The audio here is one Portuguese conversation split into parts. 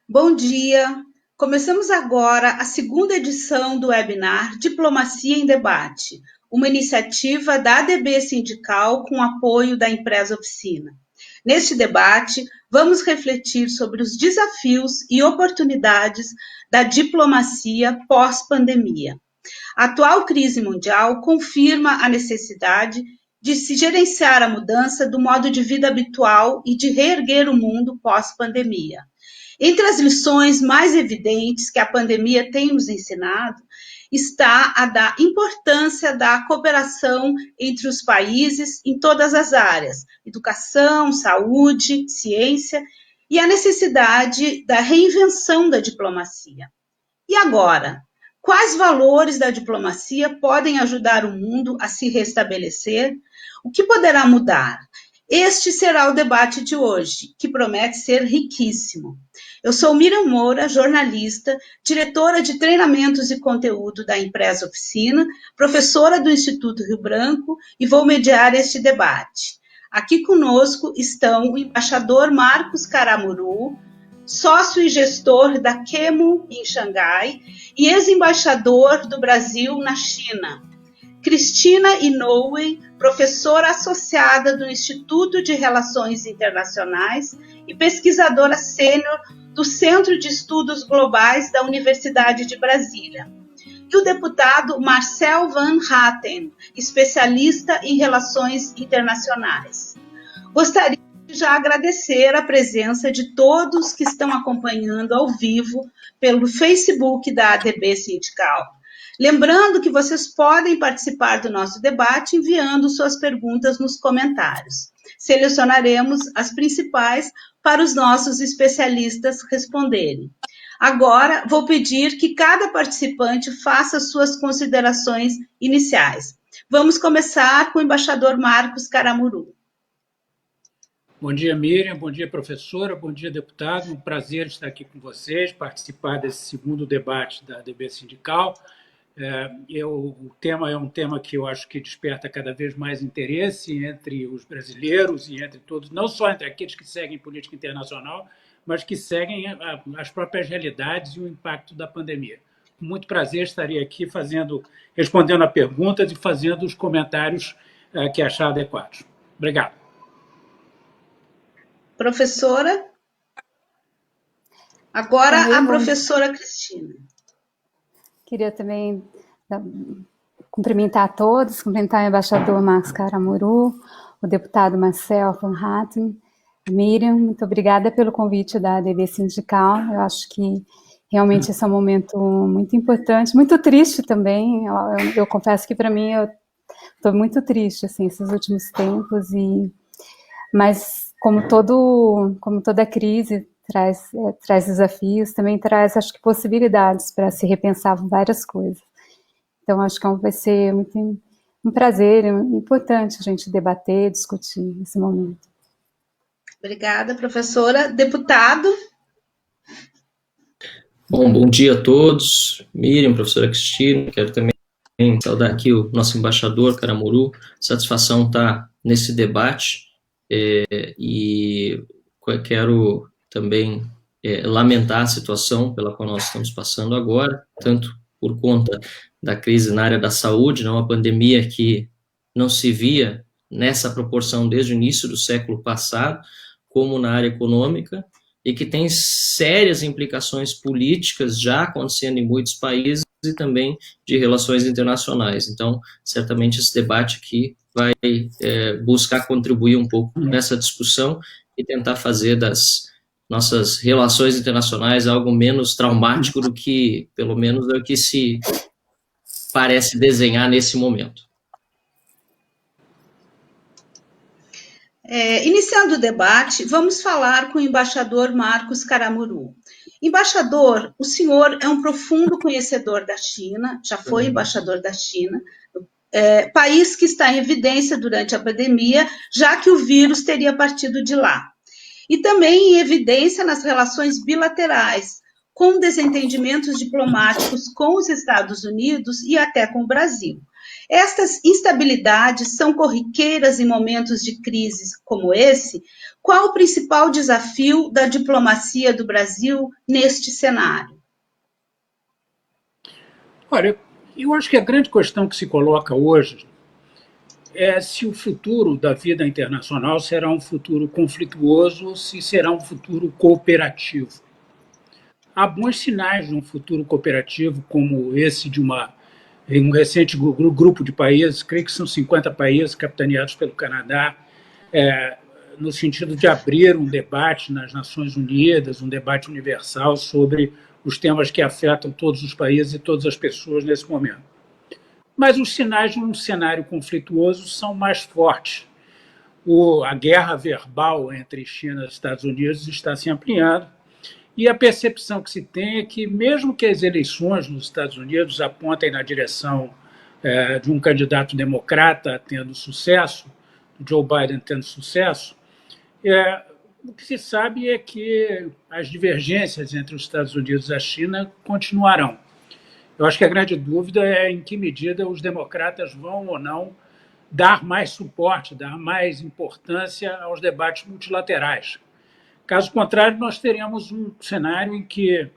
Bom dia! Começamos agora a segunda edição do webinar Diplomacia em Debate, uma iniciativa da ADB Sindical com apoio da Empresa Oficina. Neste debate, vamos refletir sobre os desafios e oportunidades da diplomacia pós-pandemia. A atual crise mundial confirma a necessidade de se gerenciar a mudança do modo de vida habitual e de reerguer o mundo pós-pandemia. Entre as lições mais evidentes que a pandemia tem nos ensinado, está a da importância da cooperação entre os países em todas as áreas, educação, saúde, ciência, e a necessidade da reinvenção da diplomacia. E agora? Quais valores da diplomacia podem ajudar o mundo a se restabelecer? O que poderá mudar? Este será o debate de hoje, que promete ser riquíssimo. Eu sou Miriam Moura, jornalista, diretora de treinamentos e conteúdo da Empresa Oficina, professora do Instituto Rio Branco e vou mediar este debate. Aqui conosco estão o embaixador Marcos Caramuru, sócio e gestor da Quemo em Xangai e ex-embaixador do Brasil na China. Cristina Inoue, professora associada do Instituto de Relações Internacionais e pesquisadora sênior do Centro de Estudos Globais da Universidade de Brasília. E o deputado Marcel Van Hatten, especialista em relações internacionais. Gostaria de já agradecer a presença de todos que estão acompanhando ao vivo pelo Facebook da ADB Sindical. Lembrando que vocês podem participar do nosso debate enviando suas perguntas nos comentários. Selecionaremos as principais para os nossos especialistas responderem. Agora, vou pedir que cada participante faça suas considerações iniciais. Vamos começar com o embaixador Marcos Caramuru. Bom dia, Miriam. Bom dia, professora. Bom dia, deputado. Um prazer estar aqui com vocês, participar desse segundo debate da ADB Sindical. O tema é um tema que eu acho que desperta cada vez mais interesse entre os brasileiros e entre todos, não só entre aqueles que seguem política internacional, mas que seguem as próprias realidades e o impacto da pandemia. Com muito prazer estarei aqui respondendo a perguntas e fazendo os comentários que achar adequados. Obrigado. Professora? Agora a professora Cristina. Queria também cumprimentar a todos, cumprimentar o embaixador Marcos Caramuru, o deputado Marcel Van Hatten, Miriam, muito obrigada pelo convite da ADB Sindical. Eu acho que realmente esse é um momento muito importante, muito triste também. Eu confesso que para mim eu estou muito triste assim, esses últimos tempos, mas como toda crise traz desafios, também traz, acho que, possibilidades para se repensar várias coisas. Então, acho que vai ser muito um prazer, importante a gente debater, discutir nesse momento. Obrigada, professora. Deputado? Bom dia a todos. Miriam, professora Cristina, quero também saudar aqui o nosso embaixador Caramuru. Satisfação estar nesse debate e quero também lamentar a situação pela qual nós estamos passando agora, tanto por conta da crise na área da saúde, uma pandemia que não se via nessa proporção desde o início do século passado, como na área econômica, e que tem sérias implicações políticas já acontecendo em muitos países e também de relações internacionais. Então, certamente esse debate aqui vai buscar contribuir um pouco nessa discussão e tentar fazer das nossas relações internacionais algo menos traumático do que, pelo menos, é o que se parece desenhar nesse momento. Iniciando o debate, vamos falar com o embaixador Marcos Caramuru. Embaixador, o senhor é um profundo conhecedor da China, já foi embaixador da China, país que está em evidência durante a pandemia, já que o vírus teria partido de lá. E também em evidência nas relações bilaterais, com desentendimentos diplomáticos com os Estados Unidos e até com o Brasil. Estas instabilidades são corriqueiras em momentos de crise como esse, qual o principal desafio da diplomacia do Brasil neste cenário? Olha, eu acho que a grande questão que se coloca hoje é se o futuro da vida internacional será um futuro conflituoso ou se será um futuro cooperativo. Há bons sinais de um futuro cooperativo, como esse de um recente grupo de países, creio que são 50 países capitaneados pelo Canadá, no sentido de abrir um debate nas Nações Unidas, um debate universal sobre os temas que afetam todos os países e todas as pessoas nesse momento. Mas os sinais de um cenário conflituoso são mais fortes. A guerra verbal entre China e Estados Unidos está se ampliando, e a percepção que se tem é que, mesmo que as eleições nos Estados Unidos apontem na direção de um candidato democrata tendo sucesso, Joe Biden tendo sucesso, o que se sabe é que as divergências entre os Estados Unidos e a China continuarão. Eu acho que a grande dúvida é em que medida os democratas vão ou não dar mais suporte, dar mais importância aos debates multilaterais. Caso contrário, nós teremos um cenário em que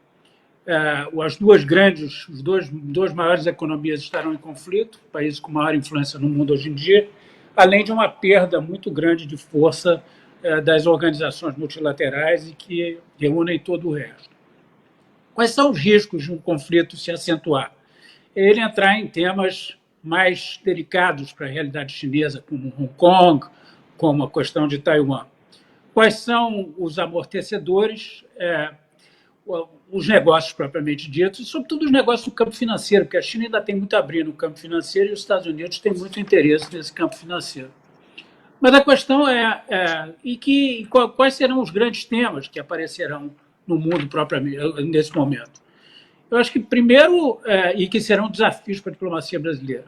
as duas maiores economias estarão em conflito, países com maior influência no mundo hoje em dia, além de uma perda muito grande de força das organizações multilaterais e que reúnem todo o resto. Quais são os riscos de um conflito se acentuar? Ele entrar em temas mais delicados para a realidade chinesa, como Hong Kong, como a questão de Taiwan. Quais são os amortecedores, os negócios propriamente ditos, e sobretudo os negócios no campo financeiro, porque a China ainda tem muito a abrir no campo financeiro e os Estados Unidos têm muito interesse nesse campo financeiro. Mas a questão quais serão os grandes temas que aparecerão no mundo propriamente nesse momento? Eu acho que primeiro, e que serão desafios para a diplomacia brasileira,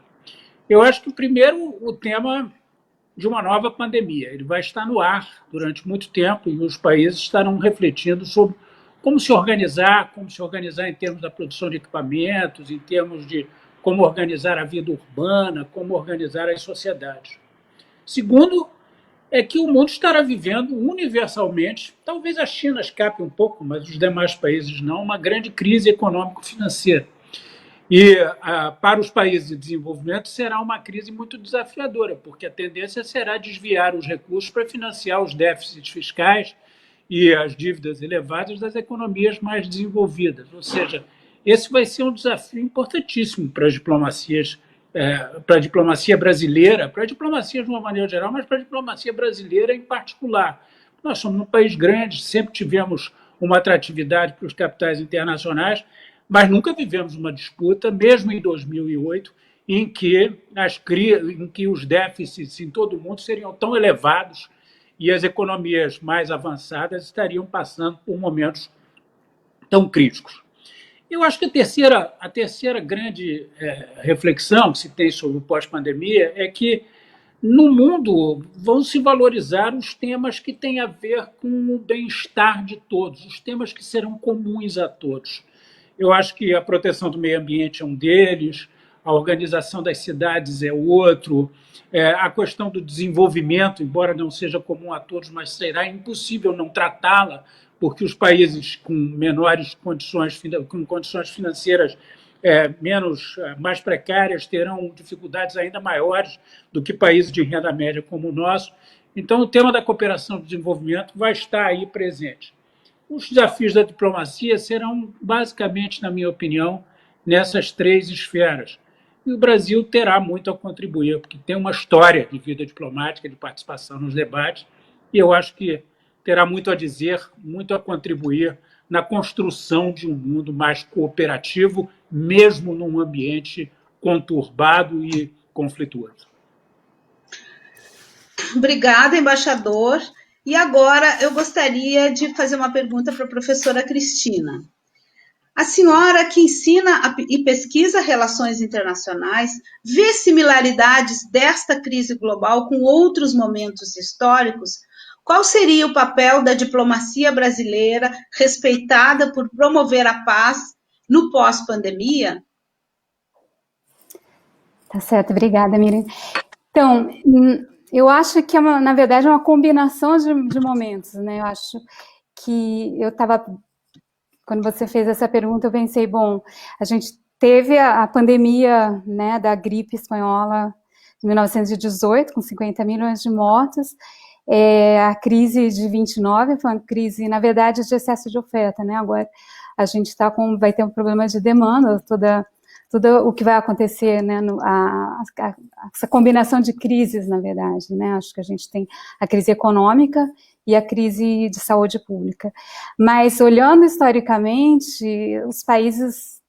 eu acho que primeiro o tema de uma nova pandemia. Ele vai estar no ar durante muito tempo e os países estarão refletindo sobre como se organizar em termos da produção de equipamentos, em termos de como organizar a vida urbana, como organizar as sociedades. Segundo, é que o mundo estará vivendo universalmente, talvez a China escape um pouco, mas os demais países não, uma grande crise econômico-financeira. E para os países de desenvolvimento será uma crise muito desafiadora, porque a tendência será desviar os recursos para financiar os déficits fiscais e as dívidas elevadas das economias mais desenvolvidas. Ou seja, esse vai ser um desafio importantíssimo para as diplomacias, para a diplomacia brasileira, para a diplomacia de uma maneira geral, mas para a diplomacia brasileira em particular. Nós somos um país grande, sempre tivemos uma atratividade para os capitais internacionais, mas nunca vivemos uma disputa, mesmo em 2008, em que os déficits em todo o mundo seriam tão elevados e as economias mais avançadas estariam passando por momentos tão críticos. Eu acho que a terceira grande reflexão que se tem sobre o pós-pandemia é que no mundo vão se valorizar os temas que têm a ver com o bem-estar de todos, os temas que serão comuns a todos. Eu acho que a proteção do meio ambiente é um deles, a organização das cidades é outro, a questão do desenvolvimento, embora não seja comum a todos, mas será impossível não tratá-la, porque os países com menores condições, com condições financeiras mais precárias terão dificuldades ainda maiores do que países de renda média como o nosso. Então, o tema da cooperação e desenvolvimento vai estar aí presente. Os desafios da diplomacia serão, basicamente, na minha opinião, nessas três esferas. E o Brasil terá muito a contribuir, porque tem uma história de vida diplomática, de participação nos debates, e eu acho que terá muito a dizer, muito a contribuir na construção de um mundo mais cooperativo, mesmo num ambiente conturbado e conflituoso. Obrigada, embaixador. E agora eu gostaria de fazer uma pergunta para a professora Cristina. A senhora, que ensina e pesquisa relações internacionais, vê similaridades desta crise global com outros momentos históricos? Qual seria o papel da diplomacia brasileira respeitada por promover a paz no pós-pandemia? Tá certo, obrigada, Miriam. Então, Eu acho que, na verdade, é uma combinação de momentos, né? Eu acho que quando você fez essa pergunta, eu pensei, bom, a gente teve a pandemia, né, da gripe espanhola em 1918, com 50 milhões de mortos. A crise de 29 foi uma crise, na verdade, de excesso de oferta, né? Agora a gente vai ter um problema de demanda, tudo o que vai acontecer, né, essa combinação de crises, na verdade, né? Acho que a gente tem a crise econômica e a crise de saúde pública. Mas, olhando historicamente, os países,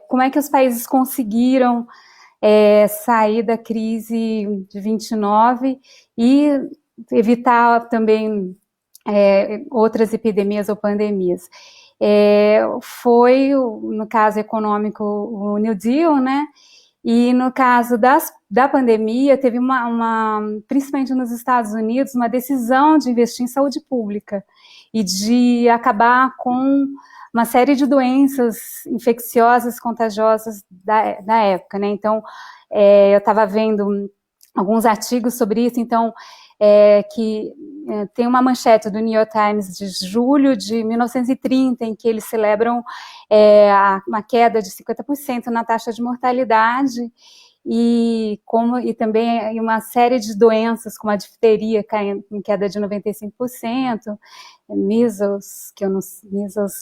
como é que os países conseguiram sair da crise de 29 e evitar também outras epidemias ou pandemias? Foi, no caso econômico, o New Deal, né? E no caso da pandemia, teve principalmente nos Estados Unidos, uma decisão de investir em saúde pública e de acabar com uma série de doenças infecciosas, contagiosas da época, né? Então, eu estava vendo alguns artigos sobre isso, então, tem uma manchete do New York Times de julho de 1930, em que eles celebram uma queda de 50% na taxa de mortalidade e também uma série de doenças, como a difteria, caindo em queda de 95%, measles,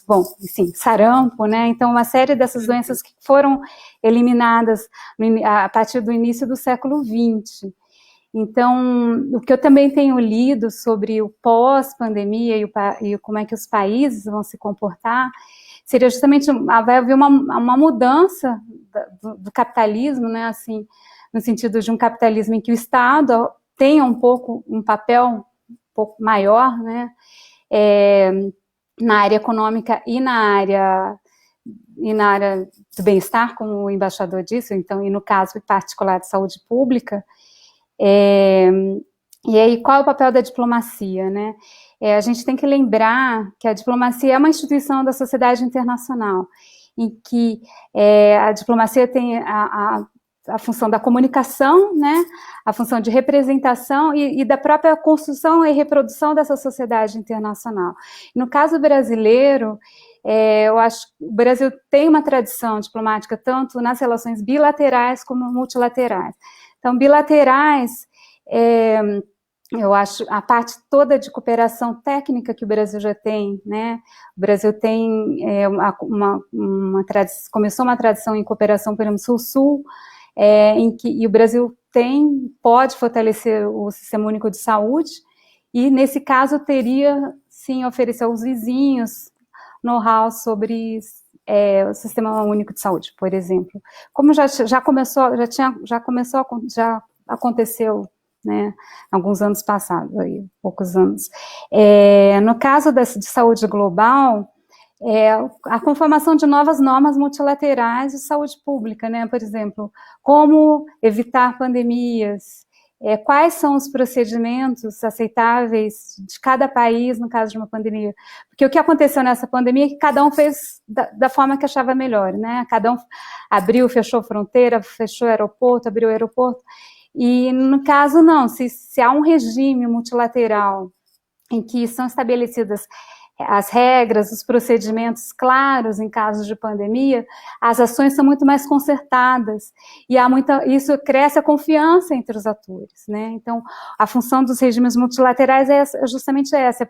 bom, enfim, sarampo, né? Então, uma série dessas doenças que foram eliminadas a partir do início do século XX. Então, o que eu também tenho lido sobre o pós-pandemia e como é que os países vão se comportar, seria justamente, vai haver uma mudança do capitalismo, né, assim, no sentido de um capitalismo em que o Estado tenha um papel um pouco maior, né, na área econômica e na área do bem-estar, como o embaixador disse, então, e no caso particular de saúde pública. E aí, qual é o papel da diplomacia, né? A gente tem que lembrar que a diplomacia é uma instituição da sociedade internacional, em que a diplomacia tem a função da comunicação, né? A função de representação e da própria construção e reprodução dessa sociedade internacional. No caso brasileiro, eu acho que o Brasil tem uma tradição diplomática tanto nas relações bilaterais como multilaterais. Então, bilaterais, eu acho a parte toda de cooperação técnica que o Brasil já tem, né? O Brasil tem começou uma tradição em cooperação, por exemplo, Sul-Sul, e o Brasil pode fortalecer o Sistema Único de Saúde, e nesse caso teria, sim, oferecer aos vizinhos know-how sobre o Sistema Único de Saúde, por exemplo. Como já aconteceu, né, alguns anos passados, aí, poucos anos. No caso de saúde global, a conformação de novas normas multilaterais de saúde pública, né, por exemplo, como evitar pandemias, quais são os procedimentos aceitáveis de cada país no caso de uma pandemia, porque o que aconteceu nessa pandemia é que cada um fez da forma que achava melhor, né, cada um abriu, fechou fronteira, fechou aeroporto, abriu aeroporto, e no caso não, se há um regime multilateral em que são estabelecidas as regras, os procedimentos claros em casos de pandemia, as ações são muito mais concertadas e isso cresce a confiança entre os atores, né? Então, a função dos regimes multilaterais é justamente essa,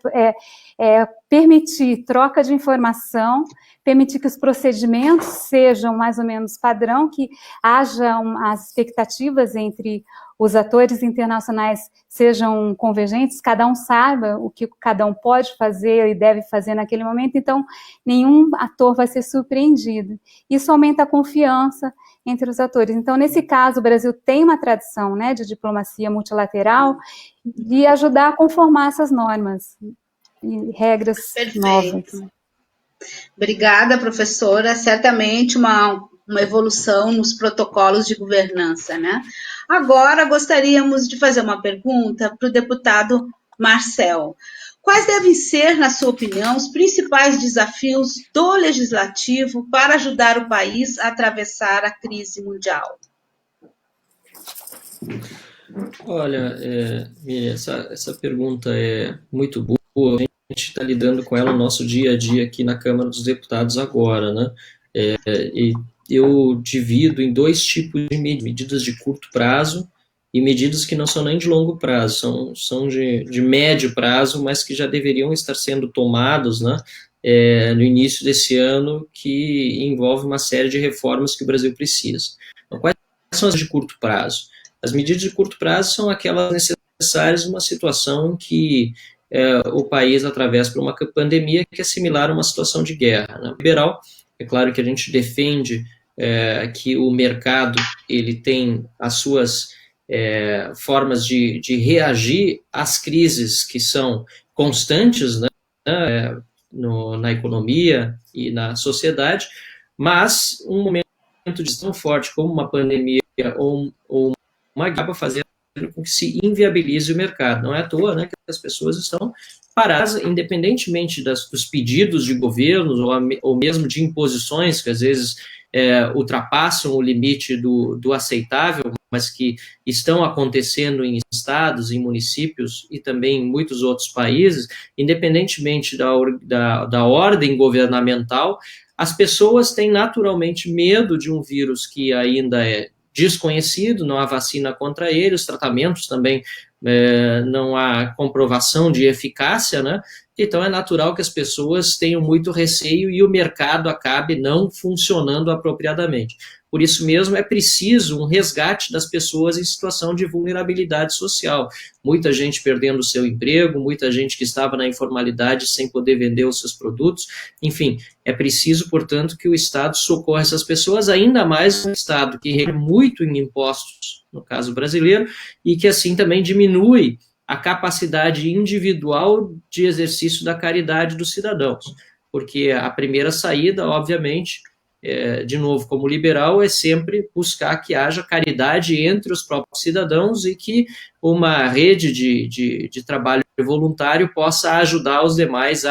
permitir troca de informação, permitir que os procedimentos sejam mais ou menos padrão, que haja as expectativas entre os atores internacionais sejam convergentes, cada um saiba o que cada um pode fazer e deve fazer naquele momento, então nenhum ator vai ser surpreendido. Isso aumenta a confiança entre os atores. Então, nesse caso, o Brasil tem uma tradição, né, de diplomacia multilateral de ajudar a conformar essas normas e regras novas. Obrigada, professora. Certamente uma evolução nos protocolos de governança, né? Agora, gostaríamos de fazer uma pergunta para o deputado Marcel. Quais devem ser, na sua opinião, os principais desafios do Legislativo para ajudar o país a atravessar a crise mundial? Olha, Miriam, essa pergunta é muito boa. A gente está lidando com ela no nosso dia a dia aqui na Câmara dos Deputados agora, né? E eu divido em dois tipos de medidas de curto prazo e medidas que não são nem de longo prazo, são de médio prazo, mas que já deveriam estar sendo tomados, né, no início desse ano, que envolve uma série de reformas que o Brasil precisa. Então, quais são as de curto prazo? As medidas de curto prazo são aquelas necessárias numa situação que o país atravessa por uma pandemia que é similar a uma situação de guerra, né? Liberal, é claro que a gente defende que o mercado ele tem as suas formas de reagir às crises que são constantes, né, na economia e na sociedade, mas um momento de tão forte como uma pandemia ou uma guerra fazendo com que se inviabilize o mercado. Não é à toa, né, que as pessoas estão paradas, independentemente dos pedidos de governos ou mesmo de imposições que às vezes ultrapassam o limite do aceitável, mas que estão acontecendo em estados, em municípios e também em muitos outros países, independentemente da ordem governamental, as pessoas têm naturalmente medo de um vírus que ainda é desconhecido, não há vacina contra ele, os tratamentos também não há comprovação de eficácia, né? Então é natural que as pessoas tenham muito receio e o mercado acabe não funcionando apropriadamente. Por isso mesmo é preciso um resgate das pessoas em situação de vulnerabilidade social. Muita gente perdendo o seu emprego, muita gente que estava na informalidade sem poder vender os seus produtos. Enfim, é preciso, portanto, que o Estado socorra essas pessoas, ainda mais um Estado que requer muito em impostos, no caso brasileiro, e que assim também diminui a capacidade individual de exercício da caridade dos cidadãos. Porque a primeira saída, obviamente, de novo, como liberal, é sempre buscar que haja caridade entre os próprios cidadãos e que uma rede de trabalho voluntário possa ajudar os demais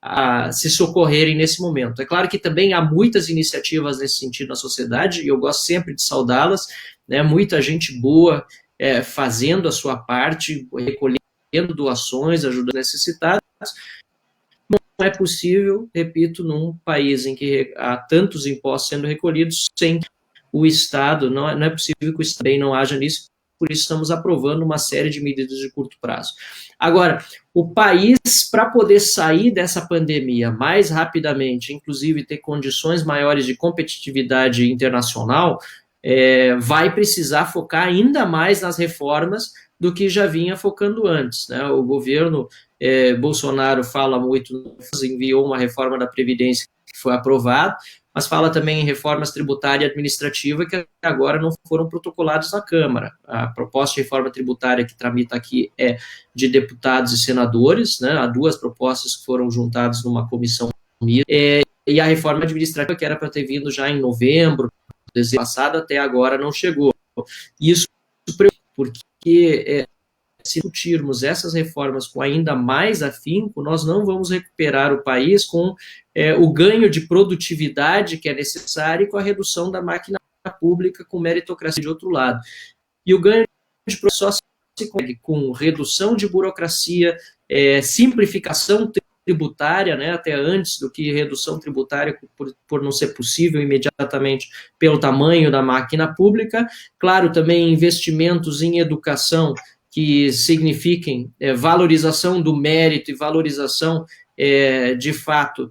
a se socorrerem nesse momento. É claro que também há muitas iniciativas nesse sentido na sociedade, e eu gosto sempre de saudá-las, né? Muita gente boa fazendo a sua parte, recolhendo doações, ajudando necessitados. Não é possível, repito, num país em que há tantos impostos sendo recolhidos sem o Estado, não é possível que o Estado também não haja nisso, por isso estamos aprovando uma série de medidas de curto prazo. Agora, o país, para poder sair dessa pandemia mais rapidamente, inclusive ter condições maiores de competitividade internacional, vai precisar focar ainda mais nas reformas do que já vinha focando antes, né? O governo Bolsonaro fala muito, enviou uma reforma da Previdência que foi aprovada, mas fala também em reformas tributária e administrativa que agora não foram protocoladas na Câmara. A proposta de reforma tributária que tramita aqui é de deputados e senadores, né? Há duas propostas que foram juntadas numa comissão e a reforma administrativa que era para ter vindo já em novembro, dezembro passado, até agora não chegou. Isso preocupa, porque se discutirmos essas reformas com ainda mais afinco, nós não vamos recuperar o país com o ganho de produtividade que é necessário e com a redução da máquina pública com meritocracia de outro lado. E o ganho de produtividade só se consegue com redução de burocracia, simplificação tributária, né, até antes do que redução tributária por não ser possível imediatamente pelo tamanho da máquina pública. Claro, também investimentos em educação que signifiquem valorização do mérito e valorização, de fato,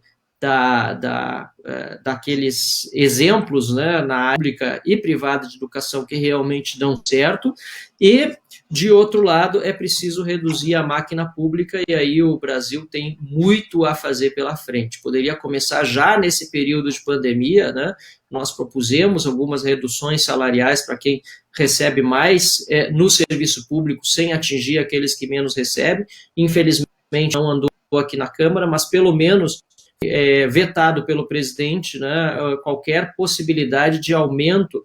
daqueles exemplos, né, na área pública e privada de educação que realmente dão certo. E, de outro lado, é preciso reduzir a máquina pública, e aí o Brasil tem muito a fazer pela frente. Poderia começar já nesse período de pandemia, né? Nós propusemos algumas reduções salariais para quem recebe mais no serviço público, sem atingir aqueles que menos recebem. Infelizmente, não andou aqui na Câmara, mas pelo menos vetado pelo presidente, né, qualquer possibilidade de aumento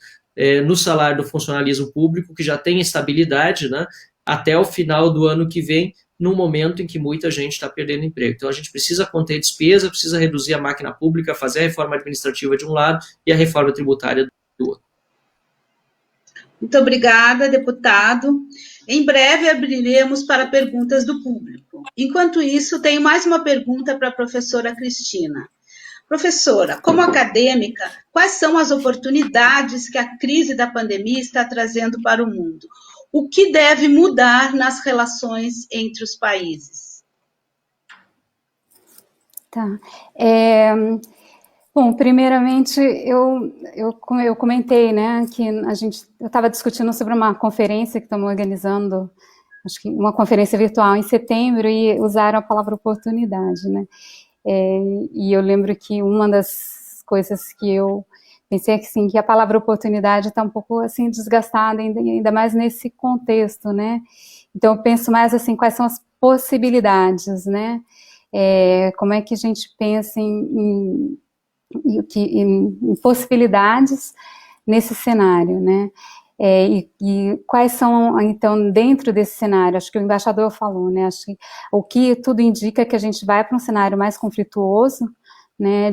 no salário do funcionalismo público, que já tem estabilidade, né, até o final do ano que vem, no momento em que muita gente está perdendo emprego. Então, a gente precisa conter despesa, precisa reduzir a máquina pública, fazer a reforma administrativa de um lado e a reforma tributária do outro. Muito obrigada, deputado. Em breve abriremos para perguntas do público. Enquanto isso, tenho mais uma pergunta para a professora Cristina. Professora, como acadêmica, quais são as oportunidades que a crise da pandemia está trazendo para o mundo? O que deve mudar nas relações entre os países? Tá. Bom, primeiramente, eu comentei, né, que eu estava discutindo sobre uma conferência que estamos organizando, acho que uma conferência virtual em setembro, e usaram a palavra oportunidade, né? E eu lembro que uma das coisas que eu pensei assim, que a palavra oportunidade está um pouco assim desgastada, ainda mais nesse contexto, né? Então eu penso mais assim, quais são as possibilidades, né? Como é que a gente pensa em possibilidades nesse cenário, né? E quais são, então, dentro desse cenário, acho que o embaixador falou, né? Acho que o que tudo indica é que a gente vai para um cenário mais conflituoso, né?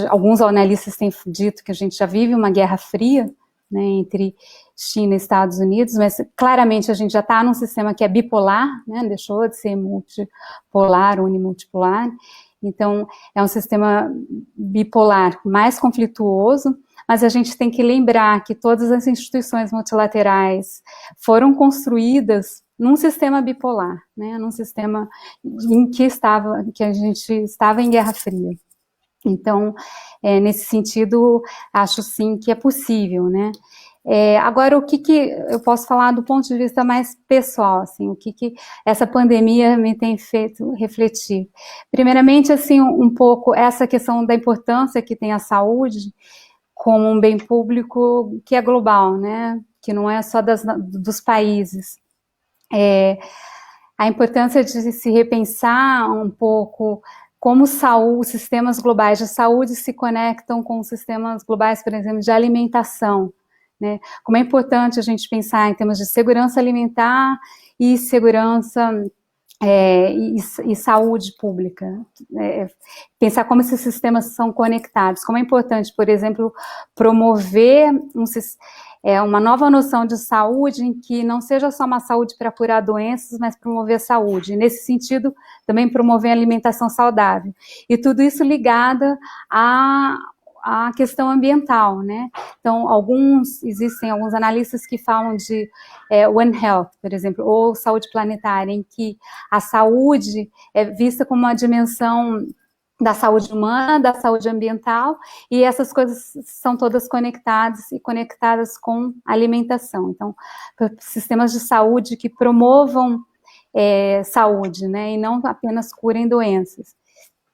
Alguns analistas têm dito que a gente já vive uma guerra fria, né, entre China e Estados Unidos, mas claramente a gente já está num sistema que é bipolar, né? Deixou de ser multipolar, unimultipolar. Então, é um sistema bipolar mais conflituoso, mas a gente tem que lembrar que todas as instituições multilaterais foram construídas num sistema bipolar, né, num sistema em que a gente estava em Guerra Fria. Então, nesse sentido, acho sim que é possível, né. Agora, o que eu posso falar do ponto de vista mais pessoal, assim, o que essa pandemia me tem feito refletir? Primeiramente, assim, um pouco essa questão da importância que tem a saúde como um bem público que é global, né, que não é só dos países. A importância de se repensar um pouco como os sistemas globais de saúde se conectam com os sistemas globais, por exemplo, de alimentação, né? Como é importante a gente pensar em termos de segurança alimentar e segurança e saúde pública, pensar como esses sistemas são conectados, como é importante, por exemplo, promover uma nova noção de saúde em que não seja só uma saúde para curar doenças, mas promover a saúde, e nesse sentido também promover a alimentação saudável, e tudo isso ligado a questão ambiental, né? Então, existem alguns analistas que falam de One Health, por exemplo, ou saúde planetária, em que a saúde é vista como uma dimensão da saúde humana, da saúde ambiental, e essas coisas são todas conectadas com a alimentação. Então, sistemas de saúde que promovam saúde, né? E não apenas curem doenças.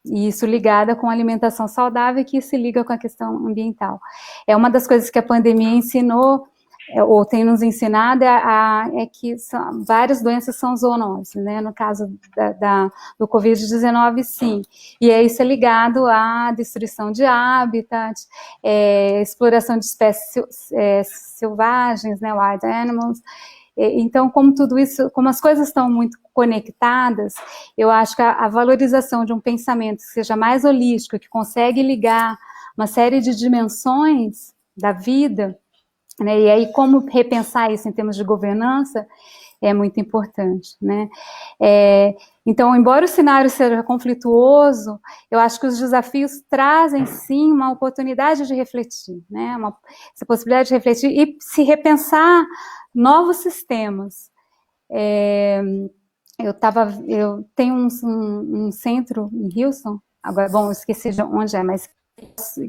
E isso ligada com a alimentação saudável, que se liga com a questão ambiental. Uma das coisas que a pandemia ensinou, ou tem nos ensinado, é que várias doenças são zoonoses, né? No caso do Covid-19, sim. E isso é ligado à destruição de habitats, exploração de espécies selvagens, né? Wild animals. Então, como tudo isso, como as coisas estão muito conectadas, eu acho que a valorização de um pensamento que seja mais holístico, que consegue ligar uma série de dimensões da vida, né, e aí como repensar isso em termos de governança, é muito importante, né? Então, embora o cenário seja conflituoso, eu acho que os desafios trazem, sim, uma oportunidade de refletir, né? Essa possibilidade de refletir e se repensar novos sistemas. Eu tenho um centro em Houston, agora, bom, eu esqueci de onde é, mas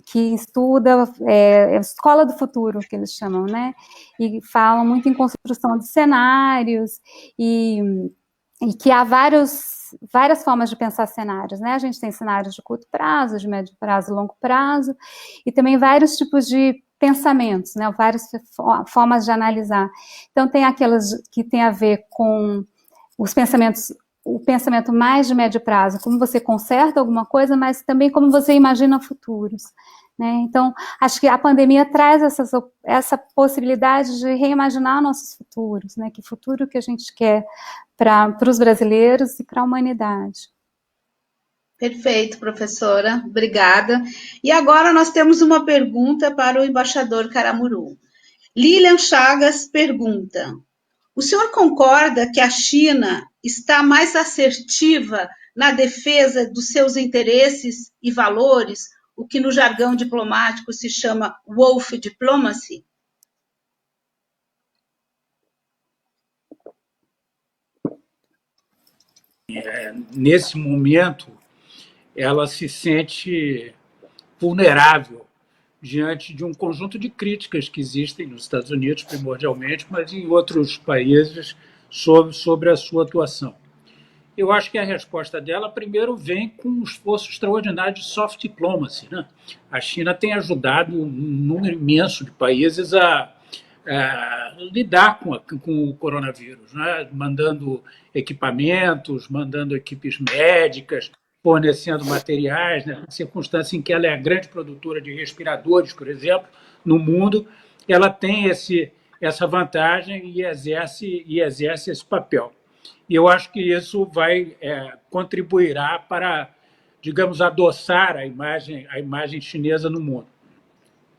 que estuda a escola do futuro, que eles chamam, né? E falam muito em construção de cenários e que há várias formas de pensar cenários, né? A gente tem cenários de curto prazo, de médio prazo, longo prazo, e também vários tipos de pensamentos, né? Várias formas de analisar. Então, tem aquelas que tem a ver com o pensamento mais de médio prazo, como você conserta alguma coisa, mas também como você imagina futuros, né? Então, acho que a pandemia traz essa possibilidade de reimaginar nossos futuros, né? Que futuro que a gente quer para os brasileiros e para a humanidade. Perfeito, professora, obrigada. E agora nós temos uma pergunta para o embaixador Caramuru. Lilian Chagas pergunta: o senhor concorda que a China está mais assertiva na defesa dos seus interesses e valores, o que no jargão diplomático se chama wolf diplomacy? Nesse momento, ela se sente vulnerável diante de um conjunto de críticas que existem nos Estados Unidos, primordialmente, mas em outros países, sobre a sua atuação. Eu acho que a resposta dela, primeiro, vem com um esforço extraordinário de soft diplomacy, né? A China tem ajudado um número imenso de países a lidar com o coronavírus, né? Mandando equipamentos, mandando equipes médicas, fornecendo materiais, né? Na circunstância em que ela é a grande produtora de respiradores, por exemplo, no mundo, ela tem essa vantagem e exerce esse papel. E eu acho que isso vai contribuirá para, digamos, adoçar a imagem chinesa no mundo.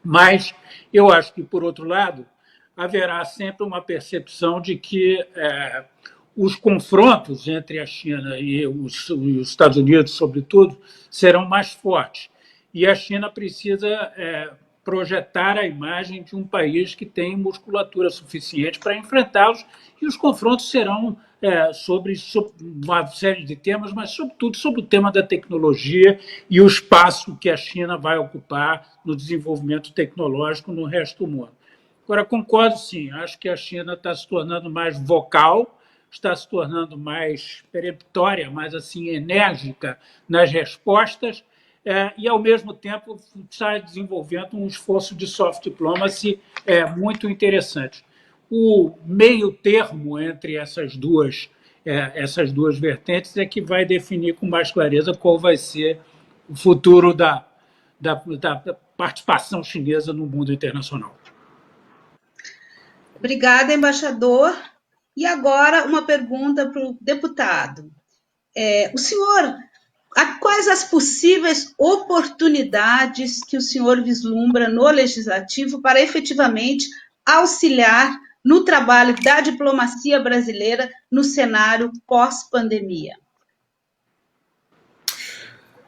Mas eu acho que, por outro lado, haverá sempre uma percepção de que os confrontos entre a China e os Estados Unidos, sobretudo, serão mais fortes. E a China precisa projetar a imagem de um país que tem musculatura suficiente para enfrentá-los, e os confrontos serão sobre uma série de temas, mas, sobretudo, sobre o tema da tecnologia e o espaço que a China vai ocupar no desenvolvimento tecnológico no resto do mundo. Agora, concordo, sim, acho que a China está se tornando mais vocal, está se tornando mais peremptória, mais assim, enérgica nas respostas, e, ao mesmo tempo, está desenvolvendo um esforço de soft diplomacy muito interessante. O meio termo entre essas duas vertentes é que vai definir com mais clareza qual vai ser o futuro da participação chinesa no mundo internacional. Obrigada, embaixador. E agora uma pergunta para o deputado. O senhor, quais as possíveis oportunidades que o senhor vislumbra no Legislativo para efetivamente auxiliar no trabalho da diplomacia brasileira no cenário pós-pandemia?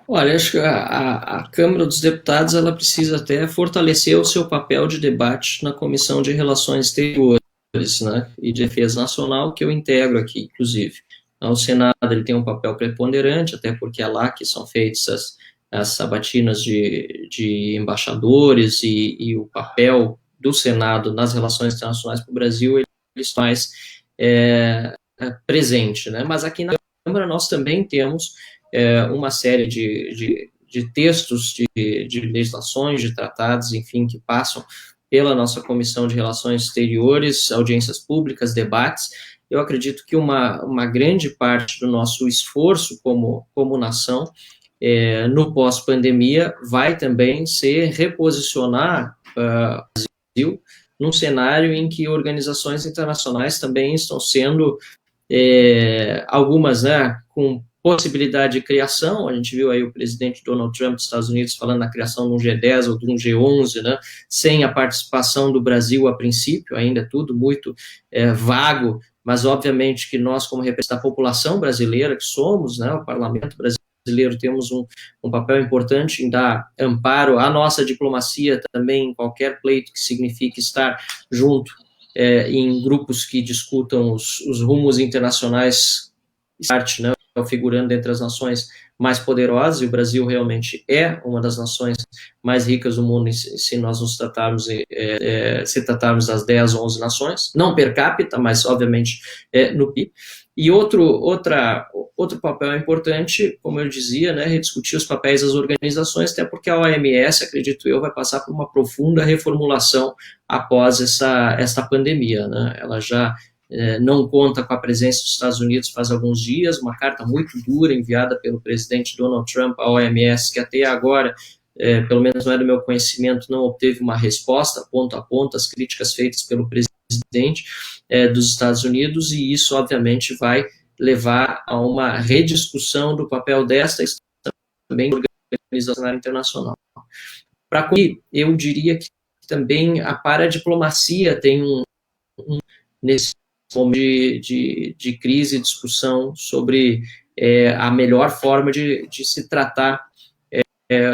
Olha, acho que a Câmara dos Deputados ela precisa até fortalecer o seu papel de debate na Comissão de Relações Exteriores, né, e de Defesa Nacional, que eu integro aqui, inclusive. O Senado ele tem um papel preponderante, até porque é lá que são feitas as sabatinas de embaixadores e o papel do Senado nas relações internacionais para o Brasil, ele está mais presente, né? Mas aqui na Câmara nós também temos uma série de textos, de legislações, de tratados, enfim, que passam pela nossa Comissão de Relações Exteriores, audiências públicas, debates. Eu acredito que uma grande parte do nosso esforço como nação no pós-pandemia vai também ser reposicionar o Brasil num cenário em que organizações internacionais também estão sendo, algumas, né, com possibilidade de criação. A gente viu aí o presidente Donald Trump dos Estados Unidos falando na criação de um G10 ou de um G11, né, sem a participação do Brasil a princípio, ainda é tudo muito vago, mas obviamente que nós, como representantes da população brasileira que somos, né, o parlamento brasileiro, temos um papel importante em dar amparo à nossa diplomacia também em qualquer pleito que signifique estar junto em grupos que discutam os rumos internacionais, né, figurando entre as nações mais poderosas, e o Brasil realmente é uma das nações mais ricas do mundo se nós nos tratarmos, se tratarmos das 10, 11 nações, não per capita, mas obviamente no PIB. E outro papel importante, como eu dizia, né, rediscutir os papéis das organizações, até porque a OMS, acredito eu, vai passar por uma profunda reformulação após essa pandemia, né? Ela já não conta com a presença dos Estados Unidos faz alguns dias, uma carta muito dura enviada pelo presidente Donald Trump à OMS, que até agora, pelo menos não é do meu conhecimento, não obteve uma resposta ponto a ponto às críticas feitas pelo presidente dos Estados Unidos, e isso obviamente vai levar a uma rediscussão do papel desta também organização internacional. Para concluir, eu diria que também a paradiplomacia tem nesse momento de crise e discussão sobre a melhor forma de se tratar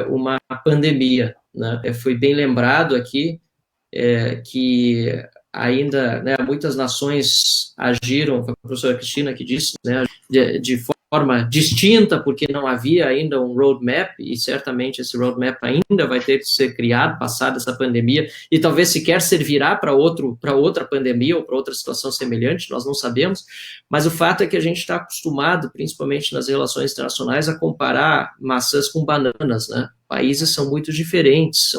uma pandemia, né? Foi bem lembrado aqui que ainda, né, muitas nações agiram, foi a professora Cristina que disse, né, de forma distinta, porque não havia ainda um roadmap, e certamente esse roadmap ainda vai ter que ser criado, passada essa pandemia, e talvez sequer servirá para outra pandemia ou para outra situação semelhante, nós não sabemos, mas o fato é que a gente está acostumado, principalmente nas relações internacionais, a comparar maçãs com bananas, né? Países são muito diferentes,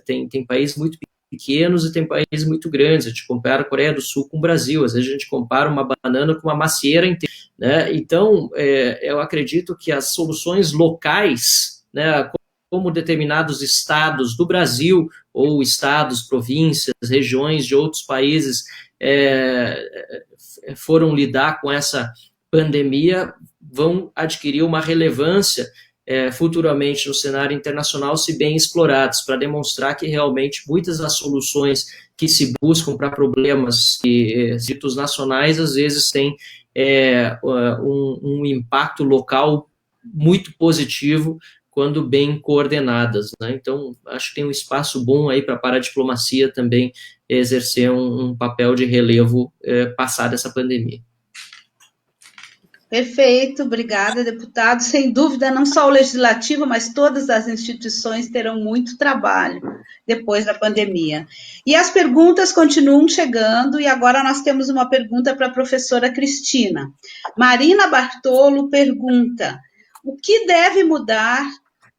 tem países muito pequenos e tem países muito grandes. A gente compara a Coreia do Sul com o Brasil, às vezes a gente compara uma banana com uma macieira inteira, né? Então, eu acredito que as soluções locais, né, como determinados estados do Brasil, ou estados, províncias, regiões de outros países foram lidar com essa pandemia, vão adquirir uma relevância futuramente no cenário internacional, se bem explorados, para demonstrar que realmente muitas das soluções que se buscam para problemas ditos nacionais, às vezes têm um impacto local muito positivo quando bem coordenadas, né? Então, acho que tem um espaço bom aí para a paradiplomacia também exercer um papel de relevo passada essa pandemia. Perfeito, obrigada, deputado. Sem dúvida, não só o Legislativo, mas todas as instituições terão muito trabalho depois da pandemia. E as perguntas continuam chegando, e agora nós temos uma pergunta para a professora Cristina. Marina Bartolo pergunta: o que deve mudar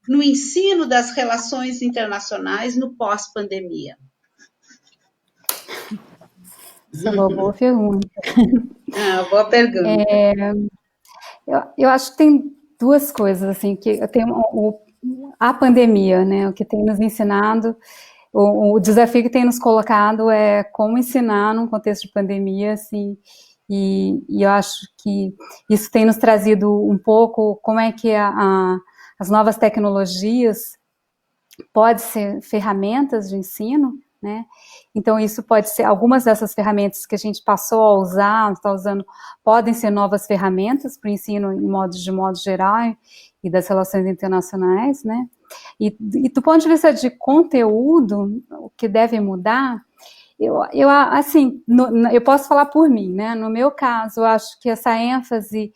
no ensino das relações internacionais no pós-pandemia? Essa é uma boa pergunta. Boa pergunta. Eu acho que tem duas coisas, assim, que tem a pandemia, né, o que tem nos ensinado, o desafio que tem nos colocado é como ensinar num contexto de pandemia, assim, e eu acho que isso tem nos trazido um pouco como é que as novas tecnologias podem ser ferramentas de ensino, né? Então isso pode ser, algumas dessas ferramentas que a gente passou a usar, está usando, podem ser novas ferramentas para o ensino de modo geral e das relações internacionais, né? E do ponto de vista de conteúdo, o que deve mudar, assim, eu posso falar por mim, né? No meu caso, eu acho que essa ênfase